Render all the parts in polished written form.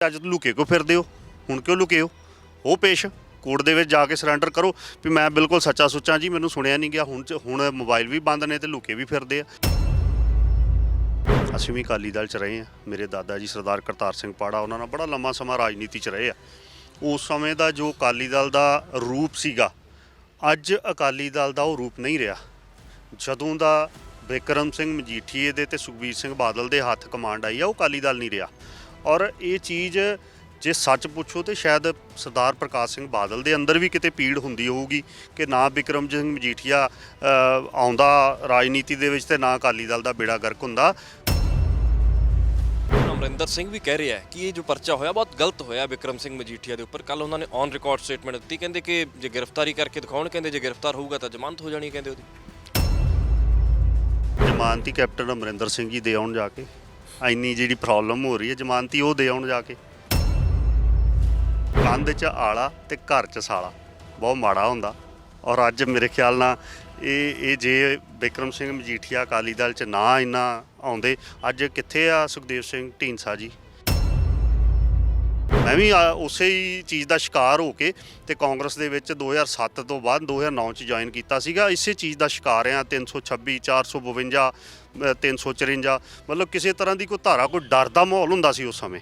ਅੱਜ ਲੁਕੇ ਕਿਉਂ ਫਿਰਦੇ ਹੋ? ਹੁਣ ਕਿਉਂ ਲੁਕੇ ਹੋ? ਉਹ ਪੇਸ਼ ਕੋਰਟ ਦੇ ਵਿੱਚ ਜਾ ਕੇ ਸਰੈਂਡਰ ਕਰੋ ਵੀ ਮੈਂ ਬਿਲਕੁਲ ਸੱਚਾ ਸੁੱਚਾ ਜੀ, ਮੈਨੂੰ ਸੁਣਿਆ ਨਹੀਂ ਗਿਆ। ਹੁਣ ਮੋਬਾਈਲ ਵੀ ਬੰਦ ਨੇ ਤੇ ਲੁਕੇ ਵੀ ਫਿਰਦੇ ਆ। ਅਸੀਂ ਵੀ ਅਕਾਲੀ ਦਲ 'ਚ ਰਹੇ ਹਾਂ। ਮੇਰੇ ਦਾਦਾ ਜੀ ਸਰਦਾਰ ਕਰਤਾਰ ਸਿੰਘ ਪਾੜਾ, ਉਹਨਾਂ ਨਾਲ ਬੜਾ ਲੰਮਾ ਸਮਾਂ ਰਾਜਨੀਤੀ 'ਚ ਰਹੇ ਆ। ਉਸ ਸਮੇਂ ਦਾ ਜੋ ਅਕਾਲੀ ਦਲ ਦਾ ਰੂਪ ਸੀਗਾ, ਅੱਜ ਅਕਾਲੀ ਦਲ ਦਾ ਉਹ ਰੂਪ ਨਹੀਂ ਰਿਹਾ। ਜਦੋਂ ਦਾ ਬਿਕਰਮ ਸਿੰਘ ਮਜੀਠੀਏ ਦੇ ਤੇ ਸੁਖਬੀਰ ਸਿੰਘ ਬਾਦਲ ਦੇ ਹੱਥ ਕਮਾਂਡ ਆਈ ਆ, ਉਹ ਅਕਾਲੀ ਦਲ ਨਹੀਂ ਰਿਹਾ। ਔਰ ਇਹ ਚੀਜ਼ ਜੇ ਸੱਚ ਪੁੱਛੋ ਤਾਂ ਸ਼ਾਇਦ ਸਰਦਾਰ ਪ੍ਰਕਾਸ਼ ਸਿੰਘ ਬਾਦਲ ਦੇ ਅੰਦਰ ਵੀ ਕਿਤੇ ਪੀੜ ਹੁੰਦੀ ਹੋਊਗੀ ਕਿ ਨਾ ਬਿਕਰਮ ਸਿੰਘ ਮਜੀਠੀਆ ਆਉਂਦਾ ਰਾਜਨੀਤੀ ਦੇ ਵਿੱਚ ਤੇ ਨਾ ਅਕਾਲੀ ਦਲ ਦਾ ਬੇੜਾ ਗਰਕ ਹੁੰਦਾ। ਅਮਰਿੰਦਰ ਸਿੰਘ ਵੀ ਕਹਿ ਰਿਹਾ ਹੈ ਕਿ ਇਹ ਜੋ ਪਰਚਾ ਹੋਇਆ ਬਹੁਤ ਗਲਤ ਹੋਇਆ ਬਿਕਰਮ ਸਿੰਘ ਮਜੀਠੀਆ ਦੇ ਉੱਪਰ। ਕੱਲ ਉਹਨਾਂ ਨੇ ਔਨ ਰਿਕਾਰਡ ਸਟੇਟਮੈਂਟ ਦਿੱਤੀ, ਕਹਿੰਦੇ ਕਿ ਜੇ ਗ੍ਰਿਫਤਾਰੀ ਕਰਕੇ ਦਿਖਾਉਣ, ਕਹਿੰਦੇ ਜੇ ਗ੍ਰਿਫਤਾਰ ਹੋਊਗਾ ਤਾਂ ਜ਼ਮਾਨਤ ਹੋ ਜਾਣੀ, ਕਹਿੰਦੇ ਉਹਦੀ ਜ਼ਮਾਨਤੀ ਕੈਪਟਨ ਅਮਰਿੰਦਰ ਸਿੰਘ ਜੀ ਦੇ ਆਉਣ ਜਾ ਕੇ। ਇੰਨੀ ਜਿਹੜੀ ਪ੍ਰੋਬਲਮ ਹੋ ਰਹੀ ਹੈ, ਜ਼ਮਾਨਤੀ ਉਹ ਦੇ ਆਉਣ ਜਾ ਕੇ। ਕੰਧ 'ਚ ਆਲਾ ਤੇ ਘਰ 'ਚ ਸਾਲਾ ਬਹੁਤ ਮਾੜਾ ਹੁੰਦਾ। ਔਰ ਅੱਜ ਮੇਰੇ ਖਿਆਲ ਨਾਲ ਇਹ ਜੇ ਬਿਕਰਮ ਸਿੰਘ ਮਜੀਠੀਆ ਅਕਾਲੀ ਦਲ 'ਚ ਨਾ ਇੰਨਾ ਆਉਂਦੇ, ਅੱਜ ਕਿੱਥੇ ਆ ਸੁਖਦੇਵ ਸਿੰਘ ਢੀਂਡਸਾ ਜੀ? ਮੈਂ ਵੀ ਉਸੇ ਹੀ ਚੀਜ਼ ਦਾ ਸ਼ਿਕਾਰ ਹੋ ਕੇ ਤੇ ਕਾਂਗਰਸ ਦੇ ਵਿੱਚ 2007 ਤੋਂ ਬਾਅਦ 2009 'ਚ ਜੁਆਇਨ ਕੀਤਾ ਸੀਗਾ। ਇਸੇ ਚੀਜ਼ ਦਾ ਸ਼ਿਕਾਰ ਆ। 326 452 354, ਮਤਲਬ ਕਿਸੇ ਤਰ੍ਹਾਂ ਦੀ ਕੋਈ ਧਾਰਾ, ਕੋਈ ਡਰ ਦਾ ਮਾਹੌਲ ਹੁੰਦਾ ਸੀ ਉਸ ਸਮੇਂ।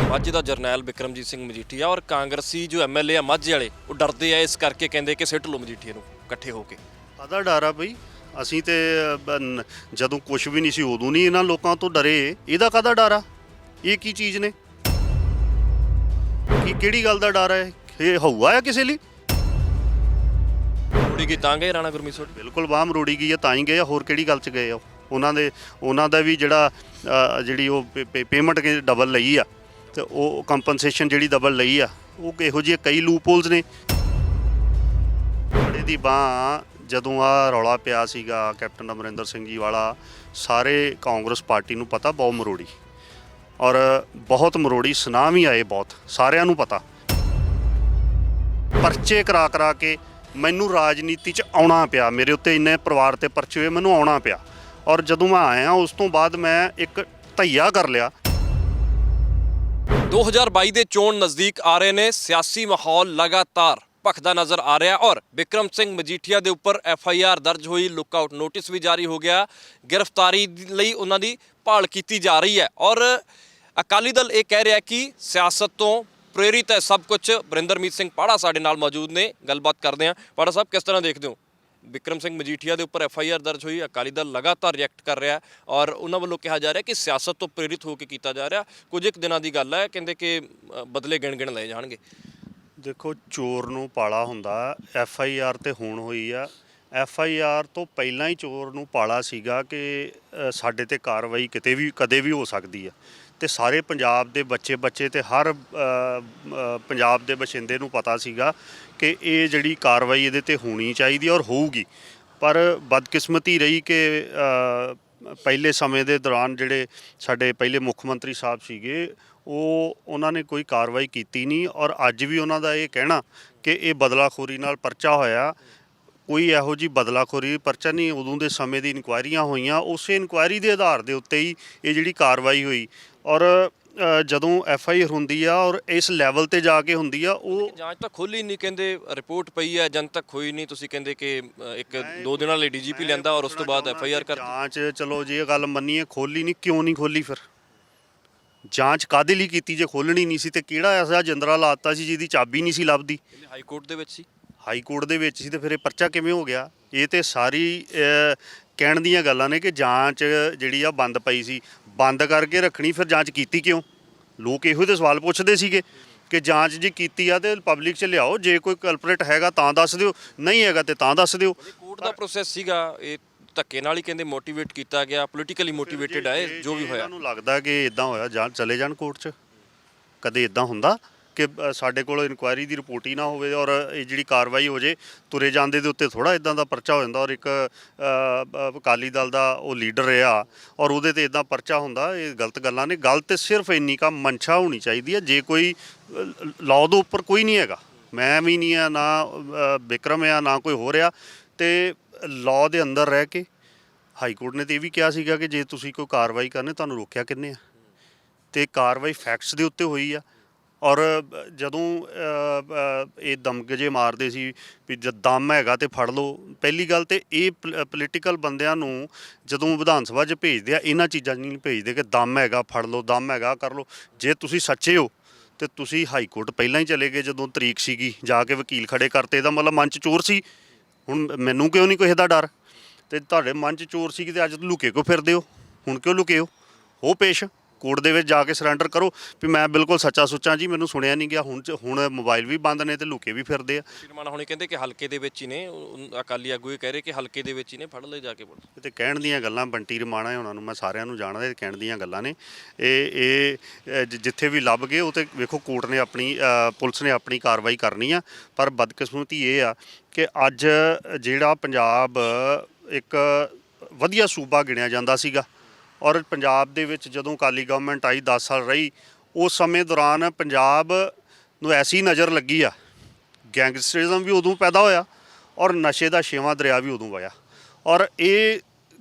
ਮਾਝੇ ਦਾ ਜਰਨੈਲ ਬਿਕਰਮਜੀਤ ਸਿੰਘ ਮਜੀਠੀਆ ਔਰ ਕਾਂਗਰਸੀ ਜੋ ਐਮਐਲਏ ਆ ਮਾਝੇ ਵਾਲੇ, ਉਹ ਡਰਦੇ ਆ ਇਸ ਕਰਕੇ, ਕਹਿੰਦੇ ਕਿ ਸਿੱਟ ਲਓ ਮਜੀਠੀਆ ਨੂੰ ਇਕੱਠੇ ਹੋ ਕੇ। ਕਾਹਦਾ ਡਰ ਆ ਬਈ? ਅਸੀਂ ਤੇ ਜਦੋਂ ਕੁਝ ਵੀ ਨਹੀਂ ਸੀ ਉਦੋਂ ਨਹੀਂ ਇਹਨਾਂ ਲੋਕਾਂ ਤੋਂ ਡਰੇ। ਇਹਦਾ ਕਾਹਦਾ ਡਰ ਆ? ਇਹ ਕੀ ਚੀਜ਼ ਨੇ? ਕਿਹੜੀ ਗੱਲ ਦਾ ਡਰ ਹੈ? ਇਹ ਹਊਆ ਆ ਕਿਸੇ ਲਈ? ਮਰੋੜੀ ਗਈ ਤਾਂ ਗਏ ਰਾਣਾ ਗੁਰਮੀਤ ਸਿੰਘ? ਬਿਲਕੁਲ ਬਾਹ ਮਰੋੜੀ ਗਈ ਆ ਤਾਂ ਹੀ ਗਏ ਆ। ਹੋਰ ਕਿਹੜੀ ਗੱਲ 'ਚ ਗਏ ਆ? ਉਹਨਾਂ ਦਾ ਵੀ ਜਿਹੜੀ ਉਹ ਪੇਮੈਂਟ ਡਬਲ ਲਈ ਆ ਤੇ ਉਹ ਕੰਪਨਸੇਸ਼ਨ ਜਿਹੜੀ ਡਬਲ ਲਈ ਆ, ਉਹ ਇਹੋ ਜਿਹੇ ਕਈ ਲੂਪ ਹੋਲਸ ਨੇ। ਬੜੇ ਦੀ ਬਾਂਹ ਜਦੋਂ ਆ ਰੌਲਾ ਪਿਆ ਸੀਗਾ ਕੈਪਟਨ ਅਮਰਿੰਦਰ ਸਿੰਘ ਜੀ ਵਾਲਾ, ਸਾਰੇ ਕਾਂਗਰਸ ਪਾਰਟੀ ਨੂੰ ਪਤਾ ਬਹੁਤ ਮਰੋੜੀ, ਔਰ ਬਹੁਤ ਮਰੋੜੀ ਸੁਨਾਮ ਹੀ ਆਏ ਬਹੁਤ, ਸਾਰਿਆਂ ਨੂੰ ਪਤਾ। ਪਰਚੇ ਕਰਾ ਕੇ ਮੈਨੂੰ ਰਾਜਨੀਤੀ 'ਚ ਆਉਣਾ ਪਿਆ। ਮੇਰੇ ਉੱਤੇ ਇੰਨੇ ਪਰਿਵਾਰ 'ਤੇ ਪਰਚੇ ਹੋਏ, ਮੈਨੂੰ ਆਉਣਾ ਪਿਆ। ਔਰ ਜਦੋਂ ਮੈਂ ਆਇਆ ਉਸ ਤੋਂ ਬਾਅਦ ਮੈਂ ਇੱਕ ਧਈਆ ਕਰ ਲਿਆ। 2022 ਦੇ ਚੋਣ ਨਜ਼ਦੀਕ ਆ ਰਹੇ ਨੇ, ਸਿਆਸੀ ਮਾਹੌਲ ਲਗਾਤਾਰ ਭਖਦਾ ਨਜ਼ਰ ਆ ਰਿਹਾ ਔਰ ਬਿਕਰਮ ਸਿੰਘ ਮਜੀਠੀਆ ਦੇ ਉੱਪਰ FIR ਦਰਜ ਹੋਈ, ਲੁੱਕ ਆਊਟ ਨੋਟਿਸ ਵੀ ਜਾਰੀ ਹੋ ਗਿਆ। ਗ੍ਰਿਫਤਾਰੀ ਲਈ ਉਹਨਾਂ ਦੀ ਭਾਲ ਕੀਤੀ ਜਾ ਰਹੀ ਹੈ ਔਰ ਅਕਾਲੀ ਦਲ ਇਹ ਕਹਿ ਰਿਹਾ ਕਿ ਸਿਆਸਤ ਤੋਂ ਪ੍ਰੇਰਿਤ ਹੈ ਸਭ ਕੁਝ। ਵਰਿੰਦਰਮੀਤ ਸਿੰਘ ਪਾੜਾ ਸਾਡੇ ਨਾਲ ਮੌਜੂਦ ਨੇ, ਗੱਲਬਾਤ ਕਰਦੇ ਹਾਂ। ਪਾੜਾ ਸਾਹਿਬ, ਕਿਸ ਤਰ੍ਹਾਂ ਦੇਖਦੇ ਹੋ? ਬਿਕਰਮ ਸਿੰਘ ਮਜੀਠੀਆ ਦੇ ਉੱਪਰ FIR ਦਰਜ ਹੋਈ, ਅਕਾਲੀ ਦਲ ਲਗਾਤਾਰ ਰਿਐਕਟ ਕਰ ਰਿਹਾ ਔਰ ਉਹਨਾਂ ਵੱਲੋਂ ਕਿਹਾ ਜਾ ਰਿਹਾ ਕਿ ਸਿਆਸਤ ਤੋਂ ਪ੍ਰੇਰਿਤ ਹੋ ਕੇ ਕੀਤਾ ਜਾ ਰਿਹਾ। ਕੁਝ ਇੱਕ ਦਿਨਾਂ ਦੀ ਗੱਲ ਹੈ, ਕਹਿੰਦੇ ਕਿ ਬਦਲੇ ਗਿਣ ਲਏ ਜਾਣਗੇ। ਦੇਖੋ, ਚੋਰ ਨੂੰ ਪਾਲਾ ਹੁੰਦਾ। FIR ਤੇ ਹੁਣ ਹੋਈ ਆ। FIR ਤੋਂ ਪਹਿਲਾਂ ਹੀ ਚੋਰ ਨੂੰ ਪਾਲਾ ਸੀਗਾ ਕਿ ਸਾਡੇ ਤੇ ਕਾਰਵਾਈ ਕਦੇ ਵੀ ਹੋ ਸਕਦੀ ਆ। ਤੇ ਸਾਰੇ ਪੰਜਾਬ ਦੇ ਬੱਚੇ ਤੇ ਹਰ ਪੰਜਾਬ ਦੇ ਬਸ਼ਿੰਦੇ ਨੂੰ ਪਤਾ ਸੀਗਾ ਕਿ ਇਹ ਜਿਹੜੀ ਕਾਰਵਾਈ ਇਹਦੇ ਤੇ ਹੋਣੀ ਚਾਹੀਦੀ ਔਰ ਹੋਊਗੀ। ਪਰ ਬਦਕਿਸਮਤੀ ਰਹੀ ਕਿ ਪਹਿਲੇ ਸਮੇਂ ਦੇ ਦੌਰਾਨ ਜਿਹੜੇ ਸਾਡੇ ਪਹਿਲੇ ਮੁੱਖ ਮੰਤਰੀ ਸਾਹਿਬ ਸੀਗੇ, ਉਹਨਾਂ ਨੇ ਕੋਈ ਕਾਰਵਾਈ ਕੀਤੀ ਨਹੀਂ। ਔਰ ਅੱਜ ਵੀ ਉਹਨਾਂ ਦਾ ਇਹ ਕਹਿਣਾ ਕਿ ਇਹ ਬਦਲਾਖੋਰੀ ਨਾਲ ਪਰਚਾ ਹੋਇਆ, ਕੋਈ ਇਹੋ ਜਿਹੀ ਬਦਲਾਖੋਰੀ ਪਰਚਾ ਨਹੀਂ। ਉਦੋਂ ਦੇ ਸਮੇਂ ਦੀ ਇਨਕੁਆਇਰੀਆਂ ਹੋਈਆਂ, ਉਸੇ ਇਨਕੁਆਇਰੀ ਦੇ ਆਧਾਰ ਦੇ ਉੱਤੇ ਹੀ ਇਹ ਜਿਹੜੀ ਕਾਰਵਾਈ ਹੋਈ। ਔਰ ਜਦੋਂ FIR ਹੁੰਦੀ ਆ ਔਰ ਇਸ ਲੈਵਲ 'ਤੇ ਜਾ ਕੇ ਹੁੰਦੀ ਆ, ਉਹ ਜਾਂਚ ਤਾਂ ਖੋਲ੍ਹੀ ਨਹੀਂ, ਕਹਿੰਦੇ ਰਿਪੋਰਟ ਪਈ ਹੈ, ਜਨਤਕ ਹੋਈ ਨਹੀਂ। ਤੁਸੀਂ ਕਹਿੰਦੇ ਕਿ 1-2 ਦਿਨਾਂ ਲਈ DGP ਲੈਂਦਾ ਔਰ ਉਸ ਤੋਂ ਬਾਅਦ FIR ਕਰ ਜਾਂਚ। ਚਲੋ ਜੇ ਇਹ ਗੱਲ ਮੰਨੀਏ ਖੋਲ੍ਹੀ ਨਹੀਂ, ਕਿਉਂ ਨਹੀਂ ਖੋਲ੍ਹੀ? ਫਿਰ ਜਾਂਚ ਕਾਹਦੇ ਲਈ ਕੀਤੀ ਜੇ ਖੋਲ੍ਹਣੀ ਨਹੀਂ ਸੀ? ਤੇ ਕਿਹੜਾ ਐਸਾ ਜਿੰਦਰਾ ਲਾਤਾ ਸੀ ਜਿਹਦੀ ਚਾਬੀ ਨਹੀਂ ਸੀ ਲੱਭਦੀ? ਹਾਈ ਕੋਰਟ ਦੇ ਵਿੱਚ ਸੀ। ਹਾਈ ਕੋਰਟ ਦੇ ਵਿੱਚ ਸੀ ਤੇ ਫਿਰ ਇਹ ਪਰਚਾ ਕਿਵੇਂ ਹੋ ਗਿਆ? ਇਹ ਤੇ ਸਾਰੀ ਕਹਿਣ ਦੀਆਂ ਗੱਲਾਂ ਨੇ ਕਿ ਜਾਂਚ ਜਿਹੜੀ ਆ ਬੰਦ ਪਈ ਸੀ। ਬੰਦ ਕਰਕੇ ਰੱਖਣੀ, ਫਿਰ ਜਾਂਚ ਕੀਤੀ ਕਿਉਂ? ਲੋਕ ਇਹੋ ਜਿਹੇ ਸਵਾਲ ਪੁੱਛਦੇ ਸੀਗੇ ਕਿ ਜਾਂਚ ਜੇ ਕੀਤੀ ਆ ਤੇ ਪਬਲਿਕ 'ਚ ਲਿਆਓ, ਜੇ ਕੋਈ ਕਲਪਰੇਟ ਹੈਗਾ ਤਾਂ ਦੱਸ ਦਿਓ, ਨਹੀਂ ਹੈਗਾ ਤੇ ਤਾਂ ਦੱਸ ਦਿਓ। ਕੋਰਟ ਦਾ ਪ੍ਰੋਸੈਸ ਸੀਗਾ, ਇਹ ਧੱਕੇ ਨਾਲ ਹੀ ਕਹਿੰਦੇ ਮੋਟੀਵੇਟ ਕੀਤਾ ਗਿਆ, ਪੋਲੀਟੀਕਲੀ ਮੋਟੀਵੇਟਡ ਹੈ ਜੋ ਵੀ ਹੋਇਆ। ਮੈਨੂੰ ਲੱਗਦਾ ਕਿ ਇਦਾਂ ਹੋਇਆ, ਚਲੇ ਜਾਣ ਕੋਰਟ 'ਚ। ਕਦੇ ਇਦਾਂ ਹੁੰਦਾ ਕਿ ਸਾਡੇ ਕੋਲ ਇਨਕੁਆਇਰੀ ਦੀ ਰਿਪੋਰਟ ਹੀ ਨਾ ਹੋਵੇ ਔਰ ਇਹ ਜਿਹੜੀ ਕਾਰਵਾਈ ਹੋ ਜੇ? ਤੁਰੇ ਜਾਂਦੇ ਦੇ ਉੱਤੇ ਥੋੜ੍ਹਾ ਇਦਾਂ ਦਾ ਪਰਚਾ ਹੋ ਜਾਂਦਾ। ਔਰ ਇੱਕ ਅਕਾਲੀ ਦਲ ਦਾ ਉਹ ਲੀਡਰ ਰਿਹਾ ਔਰ ਉਹਦੇ 'ਤੇ ਇਦਾਂ ਪਰਚਾ ਹੁੰਦਾ, ਇਹ ਗਲਤ ਗੱਲਾਂ ਨੇ। ਗੱਲ ਤਾਂ ਸਿਰਫ ਇੰਨੀ ਕਾ ਮਨਸ਼ਾ ਹੋਣੀ ਚਾਹੀਦੀ ਹੈ। ਜੇ ਕੋਈ ਲਾਅ ਦੇ ਉੱਪਰ ਕੋਈ ਨਹੀਂ ਹੈਗਾ, ਮੈਂ ਵੀ ਨਹੀਂ ਆ, ਨਾ ਬਿਕਰਮ ਆ, ਨਾ ਕੋਈ ਹੋ ਰਿਹਾ, ਤੇ ਲਾਅ ਦੇ ਅੰਦਰ ਰਹਿ ਕੇ ਹਾਈ ਕੋਰਟ ਨੇ ਤਾਂ ਇਹ ਵੀ ਕਿਹਾ ਸੀਗਾ ਕਿ ਜੇ ਤੁਸੀਂ ਕੋਈ ਕਾਰਵਾਈ ਕਰਨੀ, ਤੁਹਾਨੂੰ ਰੋਕਿਆ ਕਿੰਨੇ ਆ? ਤੇ ਕਾਰਵਾਈ ਫੈਕਟਸ ਦੇ ਉੱਤੇ ਹੋਈ ਆ। ਔਰ ਜਦੋਂ ਇਹ ਦਮਗਜੇ ਮਾਰਦੇ ਸੀ ਵੀ ਜਦ ਦਮ ਹੈਗਾ ਤੇ ਫੜ ਲਓ, ਪਹਿਲੀ ਗੱਲ ਤੇ ਇਹ ਪੋਲੀਟੀਕਲ ਬੰਦਿਆਂ ਨੂੰ ਜਦੋਂ ਵਿਧਾਨ ਸਭਾ 'ਚ ਭੇਜਦੇ ਆ ਇਹਨਾਂ ਚੀਜ਼ਾਂ 'ਚ ਨਹੀਂ ਭੇਜਦੇ ਕਿ ਦਮ ਹੈਗਾ ਫੜ ਲਓ, ਦਮ ਹੈਗਾ ਕਰ ਲਓ। ਜੇ ਤੁਸੀਂ ਸੱਚੇ ਹੋ ਤੇ ਤੁਸੀਂ ਹਾਈ ਕੋਰਟ ਪਹਿਲਾਂ ਹੀ ਚਲੇ ਗਏ ਜਦੋਂ ਤਰੀਕ ਸੀਗੀ, ਜਾ ਕੇ ਵਕੀਲ ਖੜੇ ਕਰਤੇ, ਇਹਦਾ ਮਤਲਬ ਮਨ 'ਚ ਚੋਰ ਸੀ। ਹੁਣ ਮੈਨੂੰ ਕਿਉਂ ਨਹੀਂ ਕਿਸੇ ਦਾ ਡਰ? ਤੇ ਤੁਹਾਡੇ ਮਨ 'ਚ ਚੋਰ ਸੀ ਕਿ ਅੱਜ ਲੁਕੇ ਕਿਉਂ ਫਿਰਦੇ ਹੋ? ਹੁਣ ਕਿਉਂ ਲੁਕੇ ਹੋ ਪੇਸ਼ ਕੋਰਟ ਦੇ ਵਿੱਚ ਜਾ ਕੇ ਸਰੈਂਡਰ ਕਰੋ ਵੀ ਮੈਂ ਬਿਲਕੁਲ ਸੱਚਾ ਸੁੱਚਾ ਜੀ, ਮੈਨੂੰ ਸੁਣਿਆ ਨਹੀਂ ਗਿਆ। ਹੁਣ ਮੋਬਾਈਲ ਵੀ ਬੰਦ ਨੇ ਤੇ ਲੁਕੇ ਵੀ ਫਿਰਦੇ ਆ। ਸ਼੍ਰੀਮਾਨ ਹੁਣੀ ਕਹਿੰਦੇ ਕਿ ਹਲਕੇ ਦੇ ਵਿੱਚ ਹੀ ਨੇ, ਅਕਾਲੀ ਆਗੂ ਇਹ ਕਹਿ ਰਹੇ ਕਿ ਹਲਕੇ ਦੇ ਵਿੱਚ ਹੀ ਨੇ, ਫੜ ਲਏ ਜਾ ਕੇ ਪੁਲਿਸ। ਤੇ ਕਹਿਣ ਦੀਆਂ ਗੱਲਾਂ, ਬੰਟੀ ਰਮਾਣਾ ਉਹਨਾਂ ਨੂੰ ਮੈਂ ਸਾਰਿਆਂ ਨੂੰ ਜਾਣਦਾ, ਇਹ ਕਹਿਣ ਦੀਆਂ ਗੱਲਾਂ ਨੇ। ਇਹ ਜਿੱਥੇ ਵੀ ਲੱਭ ਗਏ ਉਹ ਤੇ ਵੇਖੋ ਕੋਰਟ ਨੇ ਆਪਣੀ ਪੁਲਿਸ ਨੇ ਆਪਣੀ ਕਾਰਵਾਈ ਕਰਨੀ ਆ। ਪਰ ਬਦਕਿਸਮਤੀ ਇਹ ਆ ਕਿ ਅੱਜ ਜਿਹੜਾ ਪੰਜਾਬ ਇੱਕ ਵਧੀਆ ਸੂਬਾ ਗਿਣਿਆ ਜਾਂਦਾ ਸੀਗਾ, ਔਰ ਪੰਜਾਬ ਦੇ ਵਿੱਚ ਜਦੋਂ ਅਕਾਲੀ ਗਵਰਨਮੈਂਟ ਆਈ 10 ਸਾਲ ਰਹੀ, ਉਸ ਸਮੇਂ ਦੌਰਾਨ ਪੰਜਾਬ ਨੂੰ ਐਸੀ ਨਜ਼ਰ ਲੱਗੀ ਆ, ਗੈਂਗਸਟਰਿਜ਼ਮ ਵੀ ਉਦੋਂ ਪੈਦਾ ਹੋਇਆ ਔਰ ਨਸ਼ੇ ਦਾ ਛੇਵਾਂ ਦਰਿਆ ਵੀ ਉਦੋਂ ਵਹਿਆ। ਔਰ ਇਹ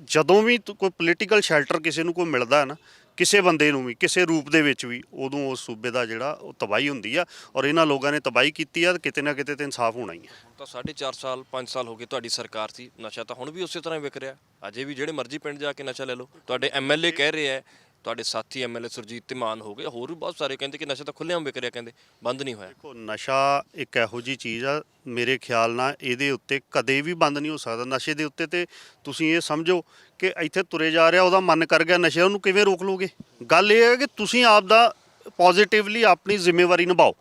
ਜਦੋਂ ਵੀ ਕੋਈ ਪੋਲੀਟੀਕਲ ਸ਼ੈਲਟਰ ਕਿਸੇ ਨੂੰ ਕੋਈ ਮਿਲਦਾ ਹੈ ਨਾ, ਕਿਸੇ ਬੰਦੇ ਨੂੰ ਵੀ ਕਿਸੇ ਰੂਪ ਦੇ ਵਿੱਚ ਵੀ, ਉਦੋਂ ਉਸ ਸੂਬੇ ਦਾ ਜਿਹੜਾ ਉਹ ਤਬਾਹੀ ਹੁੰਦੀ ਆ। ਔਰ ਇਹਨਾਂ ਲੋਕਾਂ ਨੇ ਤਬਾਹੀ ਕੀਤੀ ਆ, ਕਿਤੇ ਨਾ ਕਿਤੇ ਤੇ ਇਨਸਾਫ ਹੋਣਾ ਹੀ ਆ। ਤਾਂ 4.5 ਸਾਲ 5 ਸਾਲ ਹੋ ਗਏ ਤੁਹਾਡੀ ਸਰਕਾਰ ਸੀ, ਨਸ਼ਾ ਤਾਂ ਹੁਣ ਵੀ ਉਸੇ ਤਰ੍ਹਾਂ ਹੀ ਵਿਕ ਰਿਹਾ। ਅਜੇ ਵੀ ਜਿਹੜੇ ਮਰਜ਼ੀ ਪਿੰਡ ਜਾ ਕੇ ਨਸ਼ਾ ਲੈ ਲਓ। ਤੁਹਾਡੇ ਐਮਐਲਏ ਕਹਿ ਰਹੇ ਆ, ਤੁਹਾਡੇ ਸਾਥੀ ਐਮਐਲਏ ਸੁਰਜੀਤ ਤੇ ਮਾਨ ਹੋ ਗਏ, ਹੋਰ ਵੀ ਬਹੁਤ ਸਾਰੇ ਕਹਿੰਦੇ ਕਿ ਨਸ਼ਾ ਤਾਂ ਖੁੱਲ੍ਹੇਆਮ ਵਿਕ ਰਿਹਾ, ਕਹਿੰਦੇ ਬੰਦ ਨਹੀਂ ਹੋਇਆ। ਦੇਖੋ, ਨਸ਼ਾ ਇੱਕ ਇਹੋ ਜਿਹੀ ਚੀਜ਼ ਆ, ਮੇਰੇ ਖਿਆਲ ਨਾਲ ਇਹਦੇ ਉੱਤੇ ਕਦੇ ਵੀ ਬੰਦ ਨਹੀਂ ਹੋ ਸਕਦਾ। ਨਸ਼ੇ ਦੇ ਉੱਤੇ ਤੇ ਤੁਸੀਂ ਇਹ ਸਮਝੋ ਕਿ ਇੱਥੇ ਤੁਰੇ ਜਾ ਰਿਹਾ, ਉਹਦਾ ਮਨ ਕਰ ਗਿਆ ਨਸ਼ਾ, ਉਹਨੂੰ ਕਿਵੇਂ ਰੋਕ ਲਓਗੇ? ਗੱਲ ਇਹ ਹੈ ਕਿ ਤੁਸੀਂ ਆਪ ਦਾ ਪੋਜ਼ਿਟਿਵਲੀ ਆਪਣੀ ਜ਼ਿੰਮੇਵਾਰੀ ਨਿਭਾਓ।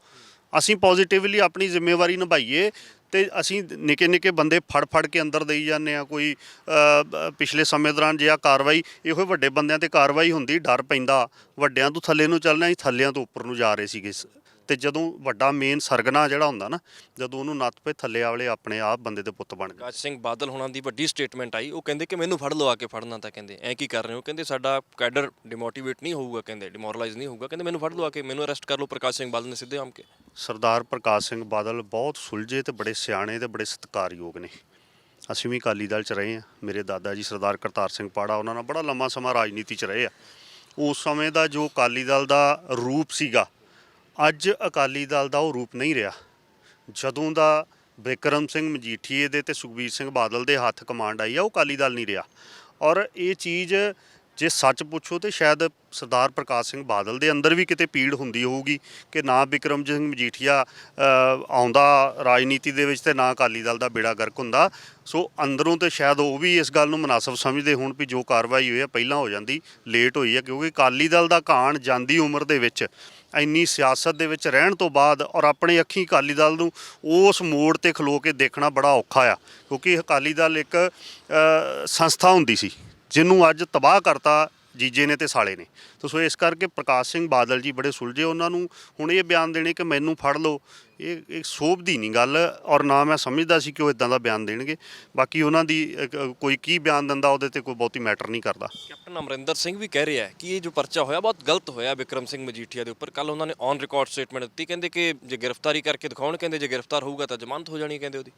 ਅਸੀਂ ਪੋਜ਼ਿਟਿਵਲੀ ਆਪਣੀ ਜ਼ਿੰਮੇਵਾਰੀ ਨਿਭਾਈਏ ਤੇ ਅਸੀਂ ਨਿੱਕੇ ਨਿੱਕੇ ਬੰਦੇ ਫੜ ਕੇ ਅੰਦਰ ਦੇਈ ਜਾਂਦੇ ਆ। ਕੋਈ ਪਿਛਲੇ ਸਮੇਂ ਦੌਰਾਨ ਜੇ ਆ ਕਾਰਵਾਈ, ਇਹੋ ਵੱਡੇ ਬੰਦਿਆਂ ਤੇ ਕਾਰਵਾਈ ਹੁੰਦੀ, ਡਰ ਪੈਂਦਾ। ਵੱਡਿਆਂ ਤੋਂ ਥੱਲੇ ਨੂੰ ਚੱਲਣਾ, ਅਸੀਂ ਥੱਲਿਆਂ ਤੋਂ ਉੱਪਰ ਨੂੰ ਜਾ ਰਹੇ ਸੀਗੇ। ਤੇ ਜਦੋਂ ਵੱਡਾ ਮੇਨ ਸਰਗਨਾ ਜਿਹੜਾ ਹੁੰਦਾ ਨਾ, ਜਦੋਂ ਉਹਨੂੰ ਨੱਥ ਪਏ, ਥੱਲੇ ਵਾਲੇ ਆਪਣੇ ਆਪ ਬੰਦੇ ਦੇ ਪੁੱਤ ਬਣ ਗਏ। ਪ੍ਰਕਾਸ਼ ਸਿੰਘ ਬਾਦਲ ਹੋਣਾ ਦੀ ਵੱਡੀ ਸਟੇਟਮੈਂਟ ਆਈ, ਉਹ ਕਹਿੰਦੇ ਕਿ ਮੈਨੂੰ ਫੜ ਲਓ ਆ ਕੇ। ਫੜਨਾ ਤਾਂ ਕਹਿੰਦੇ ਐਂ ਕੀ ਕਰ ਰਹੇ ਹੋ? ਕਹਿੰਦੇ ਸਾਡਾ ਕੈਡਰ ਡਿਮੋਟੀਵੇਟ ਨਹੀਂ ਹੋਊਗਾ, ਕਹਿੰਦੇ ਡਿਮੋਰਲਾਈਜ਼ ਨਹੀਂ ਹੋਊਗਾ, ਕਹਿੰਦੇ ਮੈਨੂੰ ਫੜ ਲਓ ਆ ਕੇ, ਮੈਨੂੰ ਅਰੈਸਟ ਕਰ ਲਓ। ਪ੍ਰਕਾਸ਼ ਸਿੰਘ ਬਾਦਲ ਨੇ ਸਿੱਧੇ ਆਮ ਕੇ। ਸਰਦਾਰ ਪ੍ਰਕਾਸ਼ ਸਿੰਘ ਬਾਦਲ ਬਹੁਤ ਸੁਲਝੇ ਤੇ ਬੜੇ ਸਿਆਣੇ ਤੇ ਬੜੇ ਸਤਿਕਾਰਯੋਗ ਨੇ। ਅਸੀਂ ਵੀ ਅਕਾਲੀ ਦਲ 'ਚ ਰਹੇ ਹਾਂ। ਮੇਰੇ ਦਾਦਾ ਜੀ ਸਰਦਾਰ ਕਰਤਾਰ ਸਿੰਘ ਪਾੜਾ, ਉਹਨਾਂ ਨਾਲ ਬੜਾ ਲੰਮਾ ਸਮਾਂ ਰਾਜਨੀਤੀ 'ਚ ਰਹੇ ਆ। ਉਸ ਸਮੇਂ ਦਾ ਜੋ ਅਕਾਲੀ ਦਲ ਦਾ ਰੂਪ ਸੀਗਾ, ਅੱਜ ਅਕਾਲੀ ਦਲ ਦਾ ਉਹ ਰੂਪ ਨਹੀਂ ਰਿਹਾ। ਜਦੋਂ ਦਾ ਬਿਕਰਮ ਸਿੰਘ ਮਜੀਠੀਏ ਦੇ ਤੇ ਸੁਖਬੀਰ ਸਿੰਘ ਬਾਦਲ ਦੇ ਹੱਥ ਕਮਾਂਡ ਆਈ ਆ, ਉਹ ਅਕਾਲੀ ਦਲ ਨਹੀਂ ਰਿਹਾ। ਔਰ ਇਹ ਚੀਜ਼ ਜੇ ਸੱਚ ਪੁੱਛੋ ਤੇ ਸ਼ਾਇਦ ਸਰਦਾਰ ਪ੍ਰਕਾਸ਼ ਸਿੰਘ ਬਾਦਲ ਦੇ ਅੰਦਰ ਵੀ ਕਿਤੇ ਪੀੜ ਹੁੰਦੀ ਹੋਊਗੀ ਕਿ ਨਾ ਬਿਕਰਮ ਸਿੰਘ ਮਜੀਠੀਆ ਆਉਂਦਾ ਰਾਜਨੀਤੀ ਦੇ ਵਿੱਚ ਤੇ ਨਾ ਅਕਾਲੀ ਦਲ ਦਾ ਬੇੜਾ ਗਰਕ ਹੁੰਦਾ। ਸੋ ਅੰਦਰੋਂ ਤੇ ਸ਼ਾਇਦ ਉਹ ਵੀ ਇਸ ਗੱਲ ਨੂੰ ਮੁਨਾਸਬ ਸਮਝਦੇ ਹੋਣ ਵੀ ਜੋ ਕਾਰਵਾਈ ਹੋਈ ਹੈ ਪਹਿਲਾਂ ਹੋ ਜਾਂਦੀ, ਲੇਟ ਹੋਈ ਹੈ। ਕਿਉਂਕਿ ਅਕਾਲੀ ਦਲ ਦਾ ਘਾਣ ਜਾਂਦੀ ਉਮਰ ਦੇ ਵਿੱਚ, ਇੰਨੀ ਸਿਆਸਤ ਦੇ ਵਿੱਚ ਰਹਿਣ ਤੋਂ ਬਾਅਦ, ਔਰ ਆਪਣੇ ਅੱਖੀਂ ਅਕਾਲੀ ਦਲ ਨੂੰ ਉਸ ਮੋੜ ਤੇ ਖਲੋ ਕੇ ਦੇਖਣਾ ਬੜਾ ਔਖਾ ਆ। ਕਿਉਂਕਿ ਅਕਾਲੀ ਦਲ ਇੱਕ ਸੰਸਥਾ ਹੁੰਦੀ ਸੀ ਜਿਹਨੂੰ ਅੱਜ ਤਬਾਹ ਕਰਤਾ ਜੀਜੇ ਨੇ ਤੇ ਸਾਲੇ ਨੇ। ਸੋ ਇਸ ਕਰਕੇ ਪ੍ਰਕਾਸ਼ ਸਿੰਘ ਬਾਦਲ ਜੀ ਬੜੇ ਸੁਲਝੇ। ਉਹਨਾਂ ਨੂੰ ਹੁਣ ਇਹ ਬਿਆਨ ਦੇਣੇ ਕਿ ਮੈਨੂੰ ਫੜ ਲਓ, ਇਹ ਸੋਭਦੀ ਨਹੀਂ ਗੱਲ, ਔਰ ਨਾ ਮੈਂ ਸਮਝਦਾ ਸੀ ਕਿ ਉਹ ਇਦਾਂ ਦਾ ਬਿਆਨ ਦੇਣਗੇ। ਬਾਕੀ ਉਹਨਾਂ ਦੀ ਕੋਈ ਕੀ ਬਿਆਨ ਦਿੰਦਾ ਉਹਦੇ ਤੇ ਕੋਈ ਬਹੁਤੀ ਮੈਟਰ ਨਹੀਂ ਕਰਦਾ। ਕੈਪਟਨ ਅਮਰਿੰਦਰ ਸਿੰਘ ਵੀ ਕਹਿ ਰਿਹਾ ਕਿ ਇਹ ਜੋ ਪਰਚਾ ਹੋਇਆ ਬਹੁਤ ਗਲਤ ਹੋਇਆ ਬਿਕਰਮ ਸਿੰਘ ਮਜੀਠੀਆ ਦੇ ਉੱਪਰ। ਕੱਲ ਉਹਨਾਂ ਨੇ ਔਨ ਰਿਕਾਰਡ ਸਟੇਟਮੈਂਟ ਦਿੱਤੀ, ਕਹਿੰਦੇ ਕਿ ਜੇ ਗ੍ਰਿਫਤਾਰੀ ਕਰਕੇ ਦਿਖਾਉਣ, ਕਹਿੰਦੇ ਜੇ ਗ੍ਰਿਫਤਾਰ ਹੋਊਗਾ ਤਾਂ ਜ਼ਮਾਨਤ ਹੋ ਜਾਣੀ, ਕਹਿੰਦੇ ਉਹਦੀ।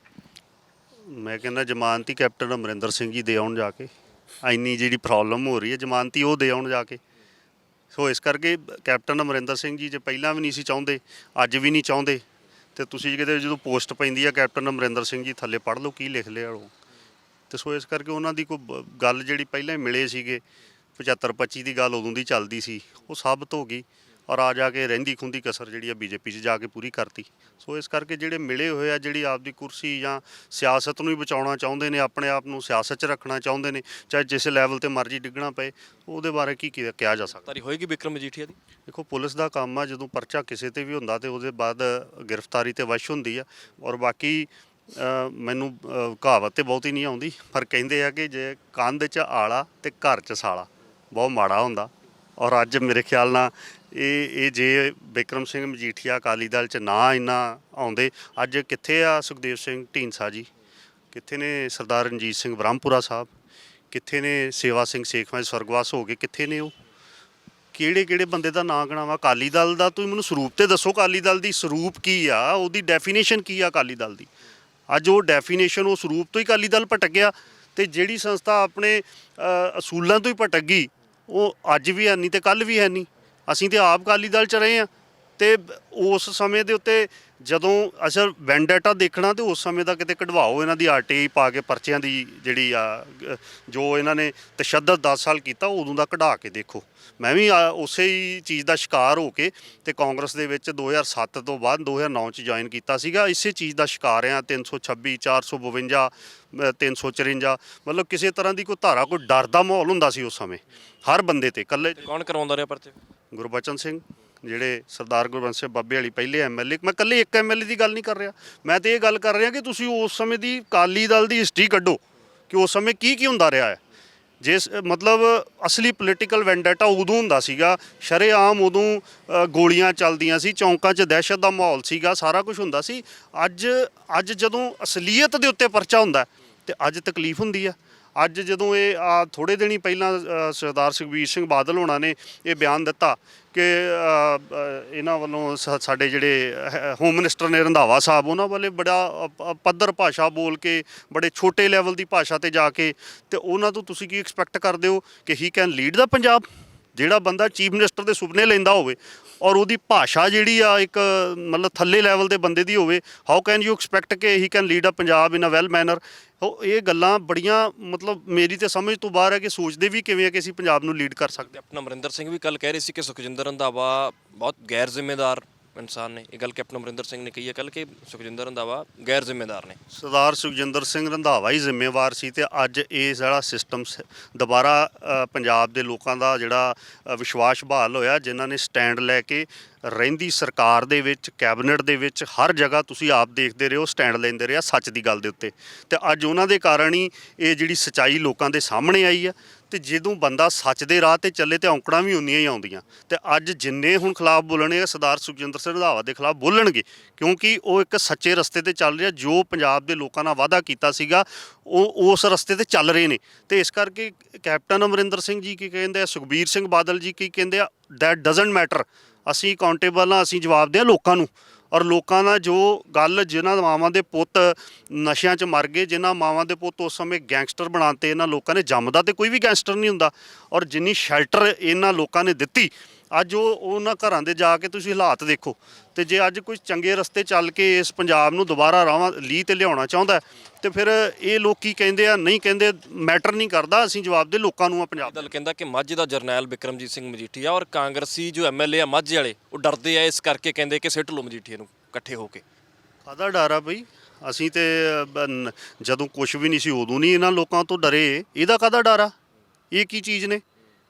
ਮੈਂ ਕਹਿੰਦਾ ਜ਼ਮਾਨਤ ਹੀ ਕੈਪਟਨ ਅਮਰਿੰਦਰ ਸਿੰਘ ਜੀ ਦੇ ਆਉਣ ਜਾ ਕੇ। ਇੰਨੀ ਜਿਹੜੀ ਪ੍ਰੋਬਲਮ ਹੋ ਰਹੀ ਹੈ, ਜ਼ਮਾਨਤੀ ਉਹ ਦੇ ਆਉਣ ਜਾ ਕੇ। ਸੋ ਇਸ ਕਰਕੇ ਕੈਪਟਨ ਅਮਰਿੰਦਰ ਸਿੰਘ ਜੀ ਜੇ ਪਹਿਲਾਂ ਵੀ ਨਹੀਂ ਸੀ ਚਾਹੁੰਦੇ, ਅੱਜ ਵੀ ਨਹੀਂ ਚਾਹੁੰਦੇ, ਤੇ ਤੁਸੀਂ ਕਿਤੇ ਜਦੋਂ ਪੋਸਟ ਪੈਂਦੀ ਆ ਕੈਪਟਨ ਅਮਰਿੰਦਰ ਸਿੰਘ ਜੀ ਥੱਲੇ ਪੜ੍ਹ ਲਓ ਕੀ ਲਿਖ ਲਿਆ ਉਹ। ਤੇ ਸੋ ਇਸ ਕਰਕੇ ਉਹਨਾਂ ਦੀ ਕੋਈ ਗੱਲ ਜਿਹੜੀ ਪਹਿਲਾਂ ਹੀ ਮਿਲੇ ਸੀਗੇ 75-25 ਦੀ ਗੱਲ ਉਦੋਂ ਦੀ ਚੱਲਦੀ ਸੀ, ਉਹ ਸਾਬਤ ਹੋ ਗਈ। ਔਰ ਆ ਜਾ ਕੇ ਰਹਿੰਦੀ ਖੁੰਦੀ ਕਸਰ ਜਿਹੜੀ ਆ ਬੀਜੇਪੀ 'ਚ ਜਾ ਕੇ ਪੂਰੀ ਕਰਤੀ। ਸੋ ਇਸ ਕਰਕੇ ਜਿਹੜੇ ਮਿਲੇ ਹੋਏ ਆ, ਜਿਹੜੀ ਆਪਦੀ ਕੁਰਸੀ ਜਾਂ ਸਿਆਸਤ ਨੂੰ ਹੀ ਬਚਾਉਣਾ ਚਾਹੁੰਦੇ ਨੇ, ਆਪਣੇ ਆਪ ਨੂੰ ਸਿਆਸਤ 'ਚ ਰੱਖਣਾ ਚਾਹੁੰਦੇ ਨੇ, ਚਾਹੇ ਜਿਸ ਲੈਵਲ ਤੇ ਮਰਜ਼ੀ ਡਿੱਗਣਾ ਪਏ, ਉਹਦੇ ਬਾਰੇ ਕੀ ਕਿਹਾ ਜਾ ਸਕਦਾ। ਤਾਰੀ ਹੋਏਗੀ ਬਿਕਰਮ ਮਜੀਠੀਆ ਦੀ? ਦੇਖੋ, ਪੁਲਿਸ ਦਾ ਕੰਮ ਆ, ਜਦੋਂ ਪਰਚਾ ਕਿਸੇ ਤੇ ਵੀ ਹੁੰਦਾ ਤੇ ਉਹਦੇ ਬਾਅਦ ਗ੍ਰਿਫਤਾਰੀ ਤੇ ਵਸ਼ ਹੁੰਦੀ ਆ। ਔਰ ਬਾਕੀ ਮੈਨੂੰ ਕਹਾਵਤ ਤੇ ਬਹੁਤੀ ਨਹੀਂ ਆਉਂਦੀ, ਪਰ ਕਹਿੰਦੇ ਆ ਕਿ ਜੇ ਕੰਧ 'ਚ ਆਲਾ ਤੇ ਘਰ 'ਚ ਸਾਲਾ ਬਹੁਤ ਮਾੜਾ ਹੁੰਦਾ। ਔਰ ਅੱਜ ਮੇਰੇ ਖਿਆਲ ਨਾਲ ਇਹ ਜੇ ਬਿਕਰਮ ਸਿੰਘ ਮਜੀਠੀਆ ਅਕਾਲੀ ਦਲ 'ਚ ਨਾ ਇੰਨਾ ਆਉਂਦੇ, ਅੱਜ ਕਿੱਥੇ ਆ ਸੁਖਦੇਵ ਸਿੰਘ ਢੀਂਡਸਾ ਜੀ, ਕਿੱਥੇ ਨੇ ਸਰਦਾਰ ਰਣਜੀਤ ਸਿੰਘ ਬ੍ਰਹਮਪੁਰਾ ਸਾਹਿਬ, ਕਿੱਥੇ ਨੇ ਸੇਵਾ ਸਿੰਘ ਸੇਖਵਾਂ ਸਵਰਗਵਾਸ ਹੋ ਗਏ, ਕਿੱਥੇ ਨੇ ਉਹ? ਕਿਹੜੇ ਬੰਦੇ ਦਾ ਨਾਂ ਗਣਾਵਾ ਅਕਾਲੀ ਦਲ ਦਾ? ਤੁਸੀਂ ਮੈਨੂੰ ਸਰੂਪ ਤੇ ਦੱਸੋ, ਅਕਾਲੀ ਦਲ ਦੀ ਸਰੂਪ ਕੀ ਆ, ਉਹਦੀ ਡੈਫੀਨੇਸ਼ਨ ਕੀ ਆ ਅਕਾਲੀ ਦਲ ਦੀ? ਅੱਜ ਉਹ ਡੈਫੀਨੇਸ਼ਨ, ਉਹ ਸਰੂਪ ਤੋਂ ਹੀ ਅਕਾਲੀ ਦਲ ਭਟਕ ਗਿਆ। ਤੇ ਜਿਹੜੀ ਸੰਸਥਾ ਆਪਣੇ ਅਸੂਲਾਂ ਤੋਂ ਹੀ ਭਟਕ ਗਈ, ਉਹ ਅੱਜ ਵੀ ਹੈ ਨਹੀਂ ਤੇ ਕੱਲ੍ਹ ਵੀ ਹੈ ਨਹੀਂ। ਅਸੀਂ ਤੇ ਆਪ ਅਕਾਲੀ ਦਲ 'ਚ ਰਹੇ ਹਾਂ ਤੇ ਉਸ ਸਮੇਂ ਦੇ ਉੱਤੇ ਜਦੋਂ ਅਸਲ ਵੈਂਡੇਟਾ ਦੇਖਣਾ ਤੇ ਉਸ ਸਮੇਂ ਦਾ ਕਿਤੇ ਕਢਵਾਓ ਇਹਨਾਂ ਦੀ ਆਰਟੀਆਈ ਪਾ ਕੇ ਪਰਚਿਆਂ ਦੀ ਜਿਹੜੀ ਆ ਜੋ ਇਹਨਾਂ ਨੇ ਤਸ਼ੱਦਦ 10 ਸਾਲ ਕੀਤਾ ਉਦੋਂ ਦਾ ਕਢਾ ਕੇ ਦੇਖੋ। ਮੈਂ ਵੀ ਉਸੇ ਹੀ ਚੀਜ਼ ਦਾ ਸ਼ਿਕਾਰ ਹੋ ਕੇ ਤੇ ਕਾਂਗਰਸ ਦੇ ਵਿੱਚ 2007 ਤੋਂ ਬਾਅਦ 2009 ਚ ਜੁਆਇਨ ਕੀਤਾ ਸੀਗਾ। ਇਸੇ ਚੀਜ਼ ਦਾ ਸ਼ਿਕਾਰ ਆ 326 452 354 ਮਤਲਬ ਕਿਸੇ ਤਰ੍ਹਾਂ ਦੀ ਕੋਈ ਧਾਰਾ ਕੋਈ ਡਰ ਦਾ ਮਾਹੌਲ ਹੁੰਦਾ ਸੀ ਉਸ ਸਮੇਂ ਹਰ ਬੰਦੇ ਤੇ ਇਕੱਲੇ। ਕੌਣ ਕਰਵਾਉਂਦਾ ਰਿਹਾ ਪਰਚੇ? ਗੁਰਬਚਨ ਸਿੰਘ ਜਿਹੜੇ ਸਰਦਾਰ ਗੁਰਬੰਸ ਸਿੰਘ ਬੱਬੇ ਵਾਲੀ ਪਹਿਲੇ ਐਮਐਲਏ। ਮੈਂ ਇਕੱਲੇ ਇੱਕ ਐਮਐਲਏ ਦੀ ਗੱਲ ਨਹੀਂ ਕਰ ਰਿਹਾ, ਮੈਂ ਤੇ ਇਹ ਗੱਲ ਕਰ ਰਿਹਾ ਕਿ ਤੁਸੀਂ ਉਸ ਸਮੇਂ ਦੀ ਅਕਾਲੀ ਦਲ ਦੀ ਹਿਸਟਰੀ ਕੱਢੋ ਕਿ ਉਸ ਸਮੇਂ ਕੀ ਹੁੰਦਾ ਰਿਹਾ ਹੈ। ਜਿਸ ਮਤਲਬ ਅਸਲੀ ਪੋਲੀਟੀਕਲ ਵੈਂਡੇਟਾ ਉਦੋਂ ਹੁੰਦਾ ਸੀਗਾ, ਸ਼ਰੇਆਮ ਉਦੋਂ ਗੋਲੀਆਂ ਚੱਲਦੀਆਂ ਸੀ, ਚੌਂਕਾਂ 'ਚ ਦਹਿਸ਼ਤ ਦਾ ਮਾਹੌਲ ਸੀਗਾ, ਸਾਰਾ ਕੁਝ ਹੁੰਦਾ ਸੀ। ਅੱਜ ਜਦੋਂ ਅਸਲੀਅਤ ਦੇ ਉੱਤੇ ਪਰਚਾ ਹੁੰਦਾ ਤੇ ਅੱਜ ਤਕਲੀਫ ਹੁੰਦੀ ਆ। ਅੱਜ ਜਦੋਂ ਇਹ ਥੋੜ੍ਹੇ ਦਿਨ ਹੀ ਪਹਿਲਾਂ ਸਰਦਾਰ ਸੁਖਬੀਰ ਸਿੰਘ ਬਾਦਲ ਹੋਣਾ ਨੇ ਇਹ ਬਿਆਨ ਦਿੱਤਾ ਕਿ ਇਹਨਾਂ ਵੱਲੋਂ ਸਾਡੇ ਜਿਹੜੇ ਹੋਮ ਮਿਨਿਸਟਰ ਨੇ ਰੰਧਾਵਾ ਸਾਹਿਬ ਉਹਨਾਂ ਵੱਲੇ ਬੜਾ ਪੱਧਰ ਭਾਸ਼ਾ ਬੋਲ ਕੇ ਬੜੇ ਛੋਟੇ ਲੈਵਲ ਦੀ ਭਾਸ਼ਾ ਤੇ ਜਾ ਕੇ ਤੇ ਉਹਨਾਂ ਤੋਂ ਤੁਸੀਂ ਕੀ ਐਕਸਪੈਕਟ ਕਰਦੇ ਹੋ ਕਿ ਹੀ ਕੈਨ ਲੀਡ ਦਾ ਪੰਜਾਬ। ਜਿਹੜਾ ਬੰਦਾ ਚੀਫ ਮਿਨਿਸਟਰ ਦੇ ਸੁਪਨੇ ਲੈਂਦਾ ਹੋਵੇ ਔਰ ਉਹਦੀ ਭਾਸ਼ਾ ਜਿਹੜੀ ਆ ਇੱਕ ਮਤਲਬ ਥੱਲੇ ਲੈਵਲ ਦੇ ਬੰਦੇ ਦੀ ਹੋਵੇ, ਹਾਊ ਕੈਨ ਯੂ ਐਕਸਪੈਕਟ ਕਿ he can lead a Punjab in a well manner. ਇਹ ਗੱਲਾਂ ਬੜੀਆਂ ਮਤਲਬ ਮੇਰੀ ਤੇ ਸਮਝ ਤੋਂ ਬਾਹਰ ਹੈ ਕਿ ਸੋਚਦੇ ਵੀ ਕਿਵੇਂ ਆ ਕਿ ਅਸੀਂ ਪੰਜਾਬ ਨੂੰ ਲੀਡ ਕਰ ਸਕਦੇ। ਕੈਪਟਨ ਅਮਰਿੰਦਰ ਸਿੰਘ ਵੀ ਕੱਲ ਕਹਿ ਰਹੇ ਸੀ ਕਿ ਸੁਖਜਿੰਦਰ ਰੰਧਾਵਾ ਬਹੁਤ ਗੈਰ ਜ਼ਿੰਮੇਦਾਰ ਇਨਸਾਨ ਨੇ। ਇਹ ਗੱਲ ਕੈਪਟਨ ਅਮਰਿੰਦਰ ਸਿੰਘ ਨੇ ਕਹੀ ਹੈ ਕੱਲ ਕਿ ਸੁਖਜਿੰਦਰ ਰੰਧਾਵਾ ਗੈਰ ਜ਼ਿੰਮੇਦਾਰ ਨੇ। ਸਰਦਾਰ ਸੁਖਜਿੰਦਰ ਸਿੰਘ ਰੰਧਾਵਾ ਹੀ ਜ਼ਿੰਮੇਵਾਰ ਸੀ ਤੇ ਅੱਜ ਇਹ ਜਿਹੜਾ ਸਿਸਟਮ ਦੁਬਾਰਾ ਪੰਜਾਬ ਦੇ ਲੋਕਾਂ ਦਾ ਜਿਹੜਾ ਵਿਸ਼ਵਾਸ ਬਹਾਲ ਹੋਇਆ, ਜਿਨ੍ਹਾਂ ਨੇ ਸਟੈਂਡ ਲੈ ਕੇ ਰਹਿੰਦੀ ਸਰਕਾਰ ਦੇ ਵਿੱਚ ਕੈਬਨਿਟ ਦੇ ਵਿੱਚ ਹਰ ਜਗ੍ਹਾ ਤੁਸੀਂ ਆਪ ਦੇਖਦੇ ਰਹੇ ਹੋ ਸਟੈਂਡ ਲੈਂਦੇ ਰਹੇ ਸੱਚ ਦੀ ਗੱਲ ਦੇ ਉੱਤੇ ਤੇ ਅੱਜ ਉਹਨਾਂ ਦੇ ਕਾਰਨ ਹੀ ਇਹ ਜਿਹੜੀ ਸੱਚਾਈ ਲੋਕਾਂ ਦੇ ਸਾਹਮਣੇ ਆਈ ਆ। ਤੇ ਜਦੋਂ ਬੰਦਾ ਸੱਚ ਦੇ ਰਾਹ ਤੇ ਚੱਲੇ ਤੇ ਔਂਕੜਾਂ ਵੀ ਉਨੀਆਂ ਹੀ ਆਉਂਦੀਆਂ ਤੇ ਅੱਜ ਜਿੰਨੇ ਹੁਣ ਖਿਲਾਫ ਬੋਲਣੇ ਸਰਦਾਰ ਸੁਖਜਿੰਦਰ ਸਿੰਘ ਰੰਧਾਵਾ ਦੇ ਖਿਲਾਫ ਬੋਲਣਗੇ ਕਿਉਂਕਿ ਉਹ ਇੱਕ ਸੱਚੇ ਰਸਤੇ ਤੇ ਚੱਲ ਰਿਹਾ। ਜੋ ਪੰਜਾਬ ਦੇ ਲੋਕਾਂ ਨਾਲ ਵਾਅਦਾ ਕੀਤਾ ਸੀਗਾ ਉਹ ਉਸ ਰਸਤੇ ਤੇ ਚੱਲ ਰਹੇ ਨੇ ਤੇ ਇਸ ਕਰਕੇ ਕੈਪਟਨ ਅਮਰਿੰਦਰ ਸਿੰਘ ਜੀ ਕੀ ਕਹਿੰਦੇ ਆ, ਸੁਖਬੀਰ ਸਿੰਘ ਬਾਦਲ ਜੀ ਕੀ ਕਹਿੰਦੇ ਆ, ਦੈਟ ਡਜ਼ਨਟ ਮੈਟਰ। ਅਸੀਂ ਅਕਾਊਂਟੇਬਲ ਹਾਂ, ਅਸੀਂ ਜਵਾਬ ਦਿਆਂ ਲੋਕਾਂ ਨੂੰ। ਔਰ ਲੋਕਾਂ ਨਾਲ ਜੋ ਗੱਲ ਜਿਨ੍ਹਾਂ ਮਾਵਾਂ ਦੇ ਪੁੱਤ ਨਸ਼ਿਆਂ 'ਚ ਮਰ ਗਏ, ਜਿਨ੍ਹਾਂ ਮਾਵਾਂ ਦੇ ਪੁੱਤ ਉਸ ਸਮੇਂ ਗੈਂਗਸਟਰ ਬਣਾਤੇ ਇਹਨਾਂ ਲੋਕਾਂ ਨੇ, ਜੰਮਦਾ ਤੇ ਕੋਈ ਵੀ ਗੈਂਗਸਟਰ ਨਹੀਂ ਹੁੰਦਾ। ਔਰ ਜਿੰਨੀ ਸ਼ੈਲਟਰ ਇਹਨਾਂ ਲੋਕਾਂ ਨੇ ਦਿੱਤੀ ਅੱਜ ਉਹਨਾਂ ਘਰਾਂ ਦੇ ਜਾ ਕੇ ਤੁਸੀਂ ਹਾਲਾਤ ਦੇਖੋ। ਤੇ ਜੇ ਅੱਜ ਕੋਈ ਚੰਗੇ ਰਸਤੇ ਚੱਲ ਕੇ ਇਸ ਪੰਜਾਬ ਨੂੰ ਦੁਬਾਰਾ ਰਾਹਾਂ ਲੀਹ ਤੇ ਲਿਆਉਣਾ ਚਾਹੁੰਦਾ ਤੇ ਫਿਰ ਇਹ ਲੋਕ ਕੀ ਕਹਿੰਦੇ ਆ ਨਹੀਂ ਕਹਿੰਦੇ ਮੈਟਰ ਨਹੀਂ ਕਰਦਾ, ਅਸੀਂ ਜਵਾਬ ਦੇ ਲੋਕਾਂ ਨੂੰ ਆ ਪੰਜਾਬ। ਦਲ ਕਹਿੰਦਾ ਕਿ ਮਾਝੇ ਦਾ ਜਰਨੈਲ ਬਿਕਰਮਜੀਤ ਸਿੰਘ ਮਜੀਠੀਆ ਔਰ ਕਾਂਗਰਸੀ ਜੋ ਐਮਐਲਏ ਆ ਮਾਝੇ ਵਾਲੇ ਉਹ ਡਰਦੇ ਆ, ਇਸ ਕਰਕੇ ਕਹਿੰਦੇ ਕਿ ਸਿੱਟ ਲਓ ਮਜੀਠੀਆ ਨੂੰ ਇਕੱਠੇ ਹੋ ਕੇ। ਕਾਹਦਾ ਡਰ ਆ ਬਈ? ਅਸੀਂ ਤੇ ਜਦੋਂ ਕੁਝ ਵੀ ਨਹੀਂ ਸੀ ਉਦੋਂ ਨਹੀਂ ਇਹਨਾਂ ਲੋਕਾਂ ਤੋਂ ਡਰੇ। ਇਹਦਾ ਕਾਹਦਾ ਡਰ ਆ? ਇਹ ਕੀ ਚੀਜ਼ ਨੇ?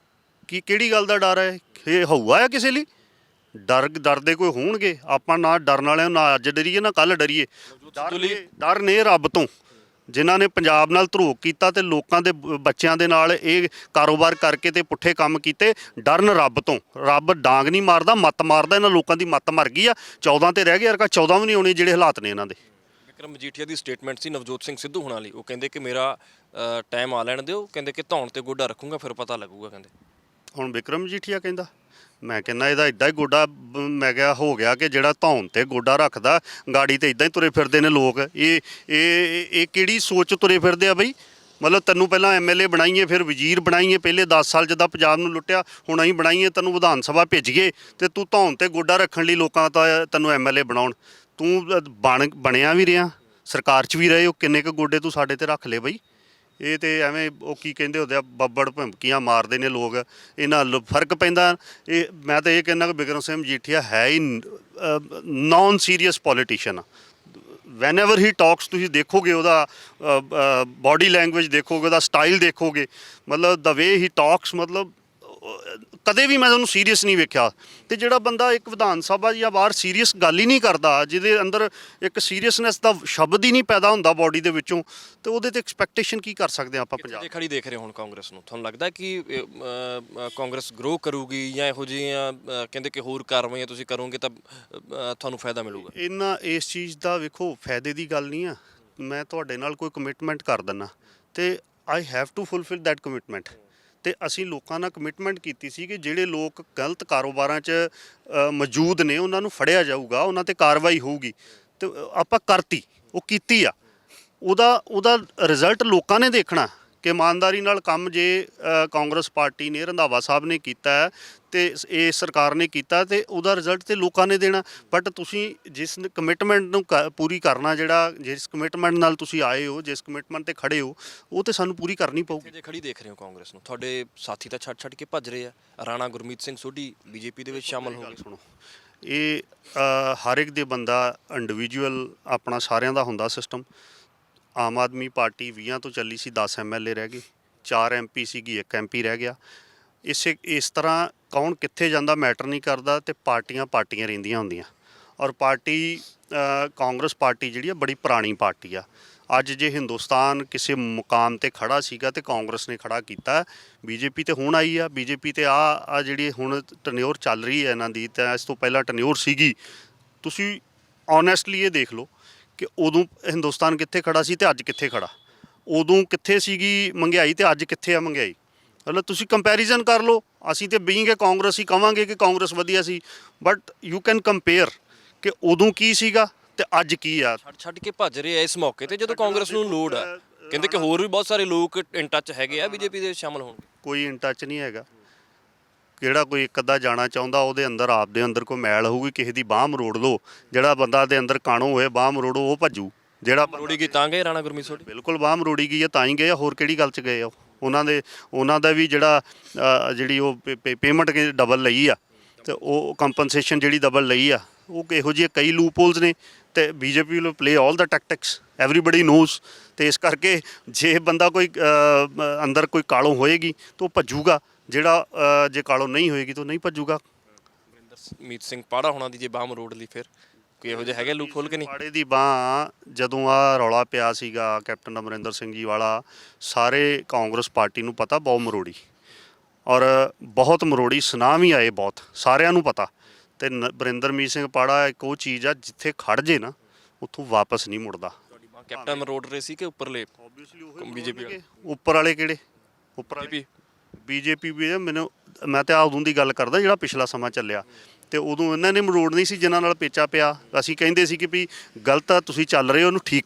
ਕਿਹੜੀ ਗੱਲ ਦਾ ਡਰ ਹੈ? ਇਹ ਹਊਆ ਆ ਕਿਸੇ ਲਈ? ਡਰਦੇ ਕੋਈ ਹੋਣਗੇ? ਆਪਾਂ ਨਾ ਡਰਨ ਵਾਲਿਆਂ ਨੂੰ ਨਾ ਅੱਜ ਡਰੀਏ ਨਾ ਕੱਲ੍ਹ ਡਰੀਏ। ਡਰ ਨੇ ਰੱਬ ਤੋਂ, ਜਿਨ੍ਹਾਂ ਨੇ ਪੰਜਾਬ ਨਾਲ ਧਰੋਕ ਕੀਤਾ ਤੇ ਲੋਕਾਂ ਦੇ ਬੱਚਿਆਂ ਦੇ ਨਾਲ ਇਹ ਕਾਰੋਬਾਰ ਕਰਕੇ ਤੇ ਪੁੱਠੇ ਕੰਮ ਕੀਤੇ। ਡਰਨ ਰੱਬ ਤੋਂ। ਰੱਬ ਡਾਂਗ ਨਹੀਂ ਮਾਰਦਾ, ਮੱਤ ਮਾਰਦਾ। ਇਹਨਾਂ ਲੋਕਾਂ ਦੀ ਮੱਤ ਮਰ ਗਈ ਆ। 14 ਤੇ ਰਹਿ ਗਏ, ਅਰਕਾ 14 ਵੀ ਨਹੀਂ ਆਉਣੇ ਜਿਹੜੇ ਹਾਲਾਤ ਨੇ ਇਹਨਾਂ ਦੇ। ਬਿਕਰਮ ਮਜੀਠੀਆ ਦੀ ਸਟੇਟਮੈਂਟ ਸੀ ਨਵਜੋਤ ਸਿੰਘ ਸਿੱਧੂ ਹੋਣਾ ਲਈ। ਉਹ ਕਹਿੰਦੇ ਕਿ ਮੇਰਾ ਟਾਈਮ ਆ ਲੈਣ ਦਿਓ, ਕਹਿੰਦੇ ਕਿ ਧੌਣ ਤੇ ਗੋਡਾ ਰੱਖੂੰਗਾ ਫਿਰ ਪਤਾ ਲੱਗੂਗਾ। ਕਹਿੰਦੇ ਹੁਣ ਬਿਕਰਮ ਮਜੀਠੀਆ ਕਹਿੰਦਾ, ਮੈਂ ਕਹਿੰਦਾ ਇਹਦਾ ਇੱਦਾਂ ਹੀ ਗੋਡਾ ਮੈਂ ਕਿਹਾ ਹੋ ਗਿਆ ਕਿ ਜਿਹੜਾ ਧੌਣ ਤੇ ਗੋਡਾ ਰੱਖਦਾ ਗਾੜੀ ਤੇ ਇੱਦਾਂ ਹੀ ਤੁਰੇ ਫਿਰਦੇ ਨੇ ਲੋਕ। ਇਹ ਕਿਹੜੀ ਸੋਚ ਤੁਰੇ ਫਿਰਦੇ ਆ ਬਈ? ਮਤਲਬ ਤੈਨੂੰ ਪਹਿਲਾਂ ਐਮਐਲਏ ਬਣਾਈਏ, ਫਿਰ ਵਜ਼ੀਰ ਬਣਾਈਏ, ਪਹਿਲੇ 10 ਸਾਲ ਜਿੱਦਾਂ ਪੰਜਾਬ ਨੂੰ ਲੁੱਟਿਆ ਹੁਣ ਅਸੀਂ ਬਣਾਈਏ, ਤੈਨੂੰ ਵਿਧਾਨ ਸਭਾ ਭੇਜੀਏ ਤੇ ਤੂੰ ਧੌਣ ਤੇ ਗੋਡਾ ਰੱਖਣ ਲਈ ਲੋਕਾਂ ਤਾਂ ਤੈਨੂੰ ਐਮਐਲਏ ਬਣਾਉਣ। ਤੂੰ ਬਣਿਆ ਵੀ ਰਿਹਾ, ਸਰਕਾਰ 'ਚ ਵੀ ਰਹੇ ਹੋ, ਕਿੰਨੇ ਕੁ ਗੋਡੇ ਤੂੰ ਸਾਡੇ ਤੇ ਰੱਖ ਲਏ ਬਈ? ਇਹ ਤੇ ਐਵੇਂ ਉਹ ਕੀ ਕਹਿੰਦੇ ਹੁੰਦੇ ਆ ਬੱਬੜ ਭਿਮਕੀਆਂ ਮਾਰਦੇ ਨੇ ਲੋਕ। ਇਹਨਾਂ ਫਰਕ ਪੈਂਦਾ। ਇਹ ਮੈਂ ਤਾਂ ਇਹ ਕਹਿੰਦਾ ਕਿ ਬਿਕਰਮ ਸਿੰਘ ਮਜੀਠੀਆ ਹੈ ਹੀ ਨੌਨ ਸੀਰੀਅਸ ਪੋਲੀਟੀਸ਼ੀਅਨ ਆ। ਵੈਨ ਐਵਰ ਹੀ ਟਾਕਸ ਤੁਸੀਂ ਦੇਖੋਗੇ ਉਹਦਾ ਬਾਡੀ ਲੈਂਗੁਏਜ ਦੇਖੋਗੇ, ਉਹਦਾ ਸਟਾਈਲ ਦੇਖੋਗੇ, ਮਤਲਬ ਦਾ ਵੇ ਹੀ ਟਾਕਸ, ਮਤਲਬ ਕਦੇ ਵੀ ਮੈਂ ਉਹਨੂੰ ਸੀਰੀਅਸ ਨਹੀਂ ਵੇਖਿਆ। ਤੇ ਜਿਹੜਾ ਬੰਦਾ ਇੱਕ ਵਿਧਾਨ ਸਭਾ ਜਾਂ ਬਾਹਰ ਸੀਰੀਅਸ ਗੱਲ ਹੀ ਨਹੀਂ ਕਰਦਾ, ਜਿਹਦੇ ਅੰਦਰ ਇੱਕ ਸੀਰੀਅਸਨੈਸ ਦਾ ਸ਼ਬਦ ਹੀ ਨਹੀਂ ਪੈਦਾ ਹੁੰਦਾ ਬਾਡੀ ਦੇ ਵਿੱਚੋਂ, ਤੇ ਉਹਦੇ ਤੇ ਐਕਸਪੈਕਟੇਸ਼ਨ ਕੀ ਕਰ ਸਕਦੇ ਆਪਾਂ ਪੰਜਾਬ? ਖੜੀ ਦੇਖ ਰਹੇ ਹੁਣ ਕਾਂਗਰਸ ਨੂੰ, ਤੁਹਾਨੂੰ ਲੱਗਦਾ ਕਿ ਕਾਂਗਰਸ ਗਰੋ ਕਰੂਗੀ ਜਾਂ ਇਹੋ ਜਿਹੀਆਂ ਕਹਿੰਦੇ ਕਿ ਹੋਰ ਕਾਰਵਾਈਆਂ ਤੁਸੀਂ ਕਰੋਗੇ ਤਾਂ ਤੁਹਾਨੂੰ ਫਾਇਦਾ ਮਿਲੂਗਾ? ਇਸ ਚੀਜ਼ ਦਾ ਵੇਖੋ ਫਾਇਦੇ ਦੀ ਗੱਲ ਨਹੀਂ ਆ। ਮੈਂ ਤੁਹਾਡੇ ਨਾਲ ਕੋਈ ਕਮਿਟਮੈਂਟ ਕਰ ਦਿੰਦਾ ਤੇ I have to fulfil that commitment. ਤੇ ਅਸੀਂ ਲੋਕਾਂ ਨਾਲ ਕਮਿਟਮੈਂਟ ਕੀਤੀ ਸੀ ਕਿ ਜਿਹੜੇ ਲੋਕ ਗਲਤ ਕਾਰੋਬਾਰਾਂ 'ਚ ਮੌਜੂਦ ਨੇ ਉਹਨਾਂ ਨੂੰ ਫੜਿਆ ਜਾਊਗਾ, ਉਹਨਾਂ ਤੇ ਕਾਰਵਾਈ ਹੋਊਗੀ। ਤੇ ਆਪਾਂ ਕਰਤੀ, ਉਹ ਕੀਤੀ ਆ। ਉਹਦਾ ਰਿਜ਼ਲਟ ਲੋਕਾਂ ਨੇ ਦੇਖਣਾ ਕਿ ਇਮਾਨਦਾਰੀ ਨਾਲ ਕੰਮ ਜੇ ਕਾਂਗਰਸ ਪਾਰਟੀ ਨੇ, ਰੰਧਾਵਾ ਸਾਹਿਬ ਨੇ ਕੀਤਾ ਹੈ ਤੇ ਇਹ ਸਰਕਾਰ ਨੇ ਕੀਤਾ ਤੇ ਉਹਦਾ ਰਿਜ਼ਲਟ ਤੇ ਲੋਕਾਂ ਨੇ ਦੇਣਾ। ਬਟ ਤੁਸੀਂ ਜਿਸ ਕਮਿਟਮੈਂਟ ਨੂੰ ਪੂਰੀ ਕਰਨਾ, ਜਿਹੜਾ ਜਿਸ ਕਮਿਟਮੈਂਟ ਨਾਲ ਤੁਸੀਂ ਆਏ ਹੋ, ਜਿਸ ਕਮਿਟਮੈਂਟ ਤੇ ਖੜੇ ਹੋ, ਉਹ ਤੇ ਸਾਨੂੰ ਪੂਰੀ ਕਰਨੀ ਪਊਗੀ। ਜੇ ਖੜੀ ਦੇਖ ਰਹੇ ਹੋ ਕਾਂਗਰਸ ਨੂੰ, ਤੁਹਾਡੇ ਸਾਥੀ ਤਾਂ ਛੱਡ ਕੇ ਭੱਜ ਰਹੇ ਆ। ਰਾਣਾ ਗੁਰਮੀਤ ਸਿੰਘ ਸੋਢੀ ਬੀਜੇਪੀ ਦੇ ਵਿੱਚ ਸ਼ਾਮਲ ਹੋ ਗੱਲ ਗਏ। ਸੁਣੋ, ਇਹ ਹਰ ਇੱਕ ਦੇ ਬੰਦਾ ਇੰਡੀਵਿਜੂਅਲ ਆਪਣਾ ਸਾਰਿਆਂ ਦਾ ਹੁੰਦਾ ਸਿਸਟਮ। ਆਮ ਆਦਮੀ ਪਾਰਟੀ 20 ਤੋਂ ਚੱਲੀ ਸੀ, 10 ਐਮਐਲਏ ਰਹਿ ਗਏ, 4 ਐਮਪੀ ਸੀਗੀ, 1 ਐਮਪੀ ਰਹਿ ਗਿਆ। ਇਸ ਤਰ੍ਹਾਂ ਕੌਣ ਕਿੱਥੇ ਜਾਂਦਾ ਮੈਟਰ ਨਹੀਂ ਕਰਦਾ ਤੇ ਪਾਰਟੀਆਂ ਰਹਿੰਦੀਆਂ ਹੁੰਦੀਆਂ। ਔਰ ਪਾਰਟੀ ਕਾਂਗਰਸ ਪਾਰਟੀ ਜਿਹੜੀ ਆ ਬੜੀ ਪੁਰਾਣੀ ਪਾਰਟੀ ਆ। ਅੱਜ ਜੇ ਹਿੰਦੁਸਤਾਨ ਕਿਸੇ ਮੁਕਾਮ ਤੇ ਖੜਾ ਸੀਗਾ ਤੇ ਕਾਂਗਰਸ ਨੇ ਖੜਾ ਕੀਤਾ। ਬੀਜੇਪੀ ਤੇ ਹੁਣ ਆਈ ਆ, ਬੀਜੇਪੀ ਤੇ ਆ ਜਿਹੜੀ ਹੁਣ ਟਨਿਓਰ ਚੱਲ ਰਹੀ ਹੈ ਇਹਨਾਂ ਦੀ, ਤਾਂ ਇਸ ਤੋਂ ਪਹਿਲਾਂ ਟਨਿਓਰ ਸੀਗੀ। ਤੁਸੀਂ ਓਨੈਸਟਲੀ ਇਹ ਦੇਖ ਲਓ ਕਿ ਉਦੋਂ ਹਿੰਦੁਸਤਾਨ ਕਿੱਥੇ ਖੜਾ ਸੀ ਤੇ ਅੱਜ ਕਿੱਥੇ ਖੜਾ। ਉਦੋਂ ਕਿੱਥੇ ਸੀਗੀ ਮਹਿੰਗਾਈ ਤੇ ਅੱਜ ਕਿੱਥੇ ਆ ਮਹਿੰਗਾਈ। ਮਤਲਬ ਤੁਸੀਂ ਕੰਪੈਰੀਜ਼ਨ ਕਰ ਲਓ। ਅਸੀਂ ਤੇ ਬੀਇੰਗ ਏ ਕਾਂਗਰਸ ਹੀ ਕਵਾਂਗੇ ਕਿ ਕਾਂਗਰਸ ਵਧੀਆ ਸੀ, ਬਟ ਯੂ ਕੈਨ ਕੰਪੇਅਰ ਕਿ ਉਦੋਂ ਕੀ ਸੀਗਾ ਤੇ ਅੱਜ ਕੀ ਆ। ਛੱਡ ਕੇ ਭੱਜ ਰਹੇ ਆ ਇਸ ਮੌਕੇ ਤੇ ਜਦੋਂ ਕਾਂਗਰਸ ਨੂੰ ਲੋੜ ਆ। ਕਹਿੰਦੇ ਕਿ ਹੋਰ ਵੀ ਬਹੁਤ ਸਾਰੇ ਲੋਕ ਇਨ ਟੱਚ ਹੈਗੇ ਆ ਬੀਜੇਪੀ ਦੇ ਸ਼ਾਮਲ ਹੋਣਗੇ। ਕੋਈ ਇਨ ਟੱਚ ਨਹੀਂ ਹੈਗਾ। ਜਿਹੜਾ ਕੋਈ ਇੱਕ ਅੱਧਾ ਜਾਣਾ ਚਾਹੁੰਦਾ, ਉਹਦੇ ਅੰਦਰ ਆਪਦੇ ਅੰਦਰ ਕੋਈ ਮੈਲ ਹੋਊਗੀ। ਕਿਸੇ ਦੀ ਬਾਂਹ ਮਰੋੜ ਲਓ, ਜਿਹੜਾ ਬੰਦਾ ਦੇ ਅੰਦਰ ਕਾਣੋ ਹੋਏ ਬਾਂਹ ਮਰੋੜੋ, ਉਹ ਭੱਜੂ। ਜਿਹੜਾ ਮਰੋੜੀ ਗਈ ਤਾਂ ਗਏ ਰਾਣਾ ਗੁਰਮੀਤ ਸੋਢੀ। ਬਿਲਕੁਲ ਬਾਂਹ ਮਰੋੜੀ ਗਈ ਹੈ ਤਾਂ ਹੀ ਗਏ ਆ, ਹੋਰ ਕਿਹੜੀ ਗੱਲ 'ਚ ਗਏ ਆ। ਉਹਨਾਂ ਦਾ ਵੀ ਜਿਹੜੀ ਉਹ ਪੇਮੈਂਟ ਡਬਲ ਲਈ ਆ ਤੇ ਉਹ ਕੰਪਨਸੇਸ਼ਨ ਜਿਹੜੀ ਡਬਲ ਲਈ ਆ, ਉਹ ਇਹੋ ਜਿਹੇ ਕਈ ਲੂਪ ਹੋਲਸ ਨੇ ਤੇ BJP will play all the tactics, everybody knows. ਤੇ ਇਸ ਕਰਕੇ ਜੇ ਬੰਦਾ ਕੋਈ ਅੰਦਰ ਕੋਈ ਕਾਲੋਂ ਹੋਏਗੀ ਤਾਂ ਉਹ ਭੱਜੂਗਾ, ਜਿਹੜਾ ਜੇ ਕਾਲੋਂ ਨਹੀਂ ਹੋਏਗੀ ਤਾਂ ਨਹੀਂ ਭੱਜੂਗਾ। ਮੀਤ ਸਿੰਘ ਪਾੜਾ ਹੋਣਾ ਦੀ ਜੇ ਬਾਹ ਮਰੋੜ ਲਈ ਫਿਰ ਕੋਈ ਇਹੋ ਜਿਹਾ ਹੈਗਾ ਲੂਪ ਹੋਲ ਕਿ ਨਹੀਂ? ਪਾੜੇ ਦੀ ਬਾਂਹ ਜਦੋਂ ਆ ਰੌਲਾ ਪਿਆ ਸੀਗਾ ਕੈਪਟਨ ਅਮਰਿੰਦਰ ਸਿੰਘ ਜੀ ਵਾਲਾ, ਸਾਰੇ ਕਾਂਗਰਸ ਪਾਰਟੀ ਨੂੰ ਪਤਾ ਬਹੁਤ ਮਰੋੜੀ, ਔਰ ਬਹੁਤ ਮਰੋੜੀ, ਸੁਨਾਮ ਹੀ ਆਏ ਬਹੁਤ, ਸਾਰਿਆਂ ਨੂੰ ਪਤਾ। ਤੇ ਵਰਿੰਦਰਮੀਤ ਸਿੰਘ ਪਾੜਾ ਇੱਕ ਉਹ ਚੀਜ਼ ਆ, ਜਿੱਥੇ ਖੜ ਜੇ ਨਾ ਉੱਥੋਂ ਵਾਪਸ ਨਹੀਂ ਮੁੜਦਾ। ਕੈਪਟਨ ਮਰੋੜ ਰਹੇ ਸੀ ਕਿ ਉੱਪਰਲੇ ਬੀਜੇਪੀ ਉੱਪਰ ਵਾਲੇ ਕਿਹੜੇ? ਉੱਪਰ ਵਾਲੇ ਬੀਜੇਪੀ ਵੀ ਮੈਂ ਤਾਂ ਉਦੋਂ ਦੀ ਗੱਲ ਕਰਦਾ ਜਿਹੜਾ ਪਿਛਲਾ ਸਮਾਂ ਚੱਲਿਆ, ਤੇ ਉਦੋਂ ਇਹਨਾਂ ਨੇ ਮਰੋੜਨੀ ਸੀ ਜਿਨ੍ਹਾਂ ਨਾਲ ਪੇਚਾ ਪਿਆ। ਅਸੀਂ ਕਹਿੰਦੇ ਸੀ ਕਿ ਵੀ ਗਲਤ ਆ, ਤੁਸੀਂ ਚੱਲ ਰਹੇ ਹੋ, ਉਹਨੂੰ ਠੀਕ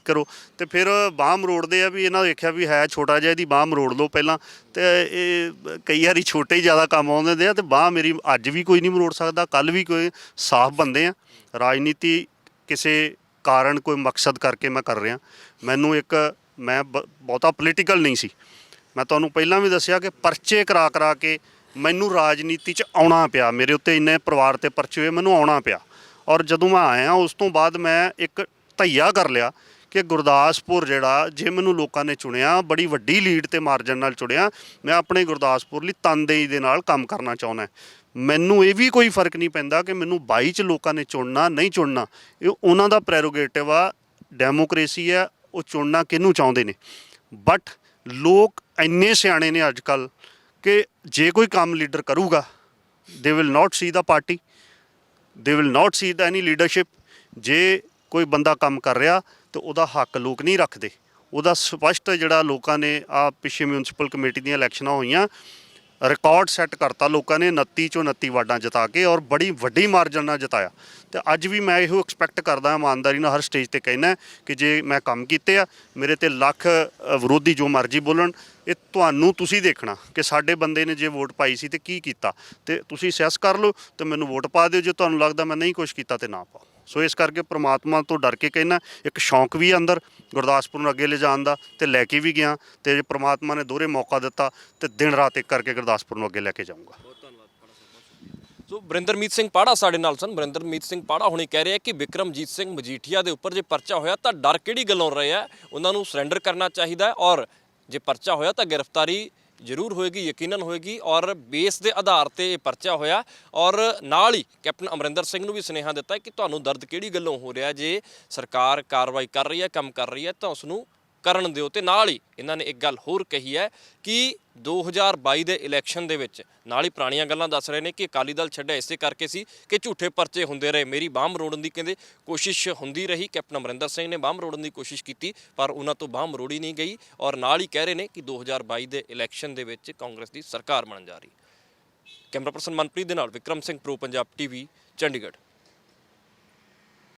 ਕਰੋ। ਤੇ ਫਿਰ ਬਾਂਹ ਮਰੋੜਦੇ ਆ ਵੀ ਇਹਨਾਂ ਦੇਖਿਆ ਵੀ ਹੈ ਛੋਟਾ ਜਿਹਾ, ਇਹਦੀ ਬਾਂਹ ਮਰੋੜ ਲਓ ਪਹਿਲਾਂ। ਤੇ ਇਹ ਕਈ ਵਾਰੀ ਛੋਟੇ ਹੀ ਜ਼ਿਆਦਾ ਕੰਮ ਆਉਂਦੇ ਆ। ਤੇ ਬਾਂਹ ਮੇਰੀ ਅੱਜ ਵੀ ਕੋਈ ਨਹੀਂ ਮਰੋੜ ਸਕਦਾ, ਕੱਲ੍ਹ ਵੀ ਕੋਈ। ਸਾਫ਼ ਬੰਦੇ ਆ। ਰਾਜਨੀਤੀ ਕਿਸੇ ਕਾਰਨ ਕੋਈ ਮਕਸਦ ਕਰਕੇ ਮੈਂ ਕਰ ਰਿਹਾ। ਮੈਂ ਬਹੁਤਾ ਪੋਲੀਟੀਕਲ ਨਹੀਂ ਸੀ। ਮੈਂ ਤੁਹਾਨੂੰ ਪਹਿਲਾਂ ਵੀ ਦੱਸਿਆ ਕਿ ਪਰਚੇ ਕਰਾ ਕੇ ਮੈਨੂੰ ਰਾਜਨੀਤੀ 'ਚ ਆਉਣਾ ਪਿਆ। ਮੇਰੇ ਉੱਤੇ ਇੰਨੇ ਪਰਿਵਾਰ 'ਤੇ ਪਰਚੇ ਹੋਏ, ਮੈਨੂੰ ਆਉਣਾ ਪਿਆ। ਔਰ ਜਦੋਂ ਮੈਂ ਆਇਆ ਉਸ ਤੋਂ ਬਾਅਦ ਮੈਂ ਇੱਕ ਧਈਆ ਕਰ ਲਿਆ ਕਿ ਗੁਰਦਾਸਪੁਰ ਜਿਹੜਾ, ਜੇ ਮੈਨੂੰ ਲੋਕਾਂ ਨੇ ਚੁਣਿਆ, ਬੜੀ ਵੱਡੀ ਲੀਡ ਤੇ ਮਾਰਜਨ ਨਾਲ ਚੁਣਿਆ, ਮੈਂ ਆਪਣੇ ਗੁਰਦਾਸਪੁਰ ਲਈ ਤਨਦੇਹੀ ਦੇ ਨਾਲ ਕੰਮ ਕਰਨਾ ਚਾਹੁੰਦਾ। ਮੈਨੂੰ ਇਹ ਵੀ ਕੋਈ ਫਰਕ ਨਹੀਂ ਪੈਂਦਾ ਕਿ ਮੈਨੂੰ 22 'ਚ ਲੋਕਾਂ ਨੇ ਚੁਣਨਾ ਨਹੀਂ ਚੁਣਨਾ, ਇਹ ਉਹਨਾਂ ਦਾ ਪ੍ਰੈਰੋਗੇਟਿਵ ਆ, ਡੈਮੋਕ੍ਰੇਸੀ ਆ, ਉਹ ਚੁਣਨਾ ਕਿਹਨੂੰ ਚਾਹੁੰਦੇ ਨੇ। ਬਟ ਲੋਕ ਇੰਨੇ ਸਿਆਣੇ ਨੇ ਅੱਜ ਕੱਲ੍ਹ ਕਿ ਜੇ ਕੋਈ ਕੰਮ ਲੀਡਰ ਕਰੂਗਾ, they will not C the party, they will not C the any leadership. ਜੇ ਕੋਈ ਬੰਦਾ ਕੰਮ ਕਰ ਰਿਹਾ ਤਾਂ ਉਹਦਾ ਹੱਕ ਲੋਕ ਨਹੀਂ ਰੱਖਦੇ। ਉਹਦਾ ਸਪਸ਼ਟ ਜਿਹੜਾ ਲੋਕਾਂ ਨੇ ਪਿੱਛੇ ਮਿਊਨਸਿਪਲ ਕਮੇਟੀ ਦੀਆਂ ਇਲੈਕਸ਼ਨਾਂ ਹੋਈਆਂ, ਰਿਕਾਰਡ ਸੈੱਟ ਕਰਤਾ ਲੋਕਾਂ ਨੇ 29 ਚੋਂ 29 ਵਾਰਡਾਂ ਜਿਤਾ ਕੇ, ਔਰ ਬੜੀ ਵੱਡੀ ਮਾਰਜਨ ਨਾਲ ਜਿਤਾਇਆ। ਤੇ ਅੱਜ ਵੀ ਮੈਂ ਇਹੋ ਐਕਸਪੈਕਟ ਕਰਦਾ, ਇਮਾਨਦਾਰੀ ਨਾਲ ਹਰ ਸਟੇਜ ਤੇ ਕਹਿਣਾ ਕਿ ਜੇ ਮੈਂ ਕੰਮ ਕੀਤੇ ਆ, ਮੇਰੇ ਤੇ ਲੱਖ ਵਿਰੋਧੀ ਜੋ ਮਰਜ਼ੀ ਬੋਲਣ, ਇਹ ਤੁਸੀਂ ਦੇਖਣਾ ਕਿ ਸਾਡੇ ਬੰਦੇ ਨੇ ਜੇ ਵੋਟ ਪਾਈ ਸੀ ਤੇ ਕੀ ਕੀਤਾ। ਤੇ ਤੁਸੀਂ ਅਸੈਸ ਕਰ ਲਓ ਤੇ ਮੈਨੂੰ ਵੋਟ ਪਾ ਦਿਓ। ਜੇ ਤੁਹਾਨੂੰ ਲੱਗਦਾ ਮੈਂ ਨਹੀਂ ਕੁਛ ਕੀਤਾ ਤੇ ਨਾ ਪਾਓ। ਸੋ ਇਸ ਕਰਕੇ ਪ੍ਰਮਾਤਮਾ ਤੋਂ ਡਰ ਕੇ ਕਹਿਣਾ, ਇੱਕ ਸ਼ੌਂਕ ਵੀ ਅੰਦਰ ਗੁਰਦਾਸਪੁਰ ਨੂੰ ਅੱਗੇ ਲਿਜਾਣ ਦਾ, ਤੇ ਲੈ ਕੇ ਵੀ ਗਿਆ। ਤੇ ਜੇ ਪ੍ਰਮਾਤਮਾ ਨੇ ਦੋਹਰੇ ਮੌਕਾ ਦਿੱਤਾ ਤੇ ਦਿਨ ਰਾਤ ਇੱਕ ਕਰਕੇ ਗੁਰਦਾਸਪੁਰ ਨੂੰ ਅੱਗੇ ਲੈ ਕੇ ਜਾਊਂਗਾ। ਸੋ ਵਰਿੰਦਰਮੀਤ ਸਿੰਘ ਪਾੜਾ ਸਾਡੇ ਨਾਲ ਸਨ। ਵਰਿੰਦਰਮੀਤ ਸਿੰਘ ਪਾੜਾ ਹੁਣੇ ਕਹਿ ਰਹੇ ਆ ਕਿ ਬਿਕਰਮਜੀਤ ਸਿੰਘ ਮਜੀਠੀਆ ਦੇ ਉੱਪਰ ਜੇ ਪਰਚਾ ਹੋਇਆ ਤਾਂ ਡਰ ਕਿਹੜੀ ਗੱਲੋਂ ਰਹੇ ਆ, ਉਹਨਾਂ ਨੂੰ ਸਰੈਂਡਰ ਕਰਨਾ ਚਾਹੀਦਾ, ਔਰ ਜੇ ਪਰਚਾ ਹੋਇਆ ਤਾਂ ਗ੍ਰਿਫਤਾਰੀ ਜ਼ਰੂਰ ਹੋਏਗੀ, ਯਕੀਨਨ ਹੋਏਗੀ। ਔਰ ਬੇਸ ਦੇ ਆਧਾਰ ਤੇ ਇਹ ਪਰਚਾ ਹੋਇਆ। ਔਰ ਨਾਲ ਹੀ ਕੈਪਟਨ ਅਮਰਿੰਦਰ ਸਿੰਘ ਨੂੰ ਵੀ ਸੁਨੇਹਾ ਦਿੱਤਾ ਕਿ ਤੁਹਾਨੂੰ ਦਰਦ ਕਿਹੜੀ ਗੱਲੋਂ ਹੋ ਰਿਹਾ, ਜੇ ਸਰਕਾਰ ਕਾਰਵਾਈ ਕਰ ਰਹੀ ਹੈ, ਕੰਮ ਕਰ ਰਹੀ ਹੈ, ਤਾਂ ਉਸ ਨੂੰ ਕਰਨ ਦਿਓ। ਤੇ ਨਾਲ ਹੀ ਇਹਨਾਂ ਨੇ ਇੱਕ ਗੱਲ ਹੋਰ ਕਹੀ ਹੈ ਕਿ 2022 ਦੇ ਇਲੈਕਸ਼ਨ ਦੇ ਵਿੱਚ, ਨਾਲ ਹੀ ਪੁਰਾਣੀਆਂ ਗੱਲਾਂ ਦੱਸ ਰਹੇ ਨੇ ਕਿ ਅਕਾਲੀ ਦਲ ਛੱਡਿਆ ਇਸੇ ਕਰਕੇ ਸੀ ਕਿ ਝੂਠੇ ਪਰਚੇ ਹੁੰਦੇ ਰਹੇ। ਮੇਰੀ ਬਾਂਹ ਮਰੋੜਨ ਦੀ ਕਹਿੰਦੇ ਕੋਸ਼ਿਸ਼ ਹੁੰਦੀ ਰਹੀ। ਕੈਪਟਨ ਅਮਰਿੰਦਰ ਸਿੰਘ ਨੇ ਬਾਂਹ ਮਰੋੜਨ ਦੀ ਕੋਸ਼ਿਸ਼ ਕੀਤੀ ਪਰ ਉਹਨਾਂ ਤੋਂ ਬਾਂਹ ਮਰੋੜੀ ਨਹੀਂ ਗਈ। ਔਰ ਨਾਲ ਹੀ ਕਹਿ ਰਹੇ ਨੇ ਕਿ 2022 ਦੇ ਇਲੈਕਸ਼ਨ ਦੇ ਵਿੱਚ ਕਾਂਗਰਸ ਦੀ ਸਰਕਾਰ ਬਣਨ ਜਾ ਰਹੀ। ਕੈਮਰਾ ਪਰਸਨ ਮਨਪ੍ਰੀਤ ਦੇ ਨਾਲ ਵਿਕਰਮ ਸਿੰਘ, ਪ੍ਰੋ ਪੰਜਾਬ ਟੀਵੀ, ਚੰਡੀਗੜ੍ਹ।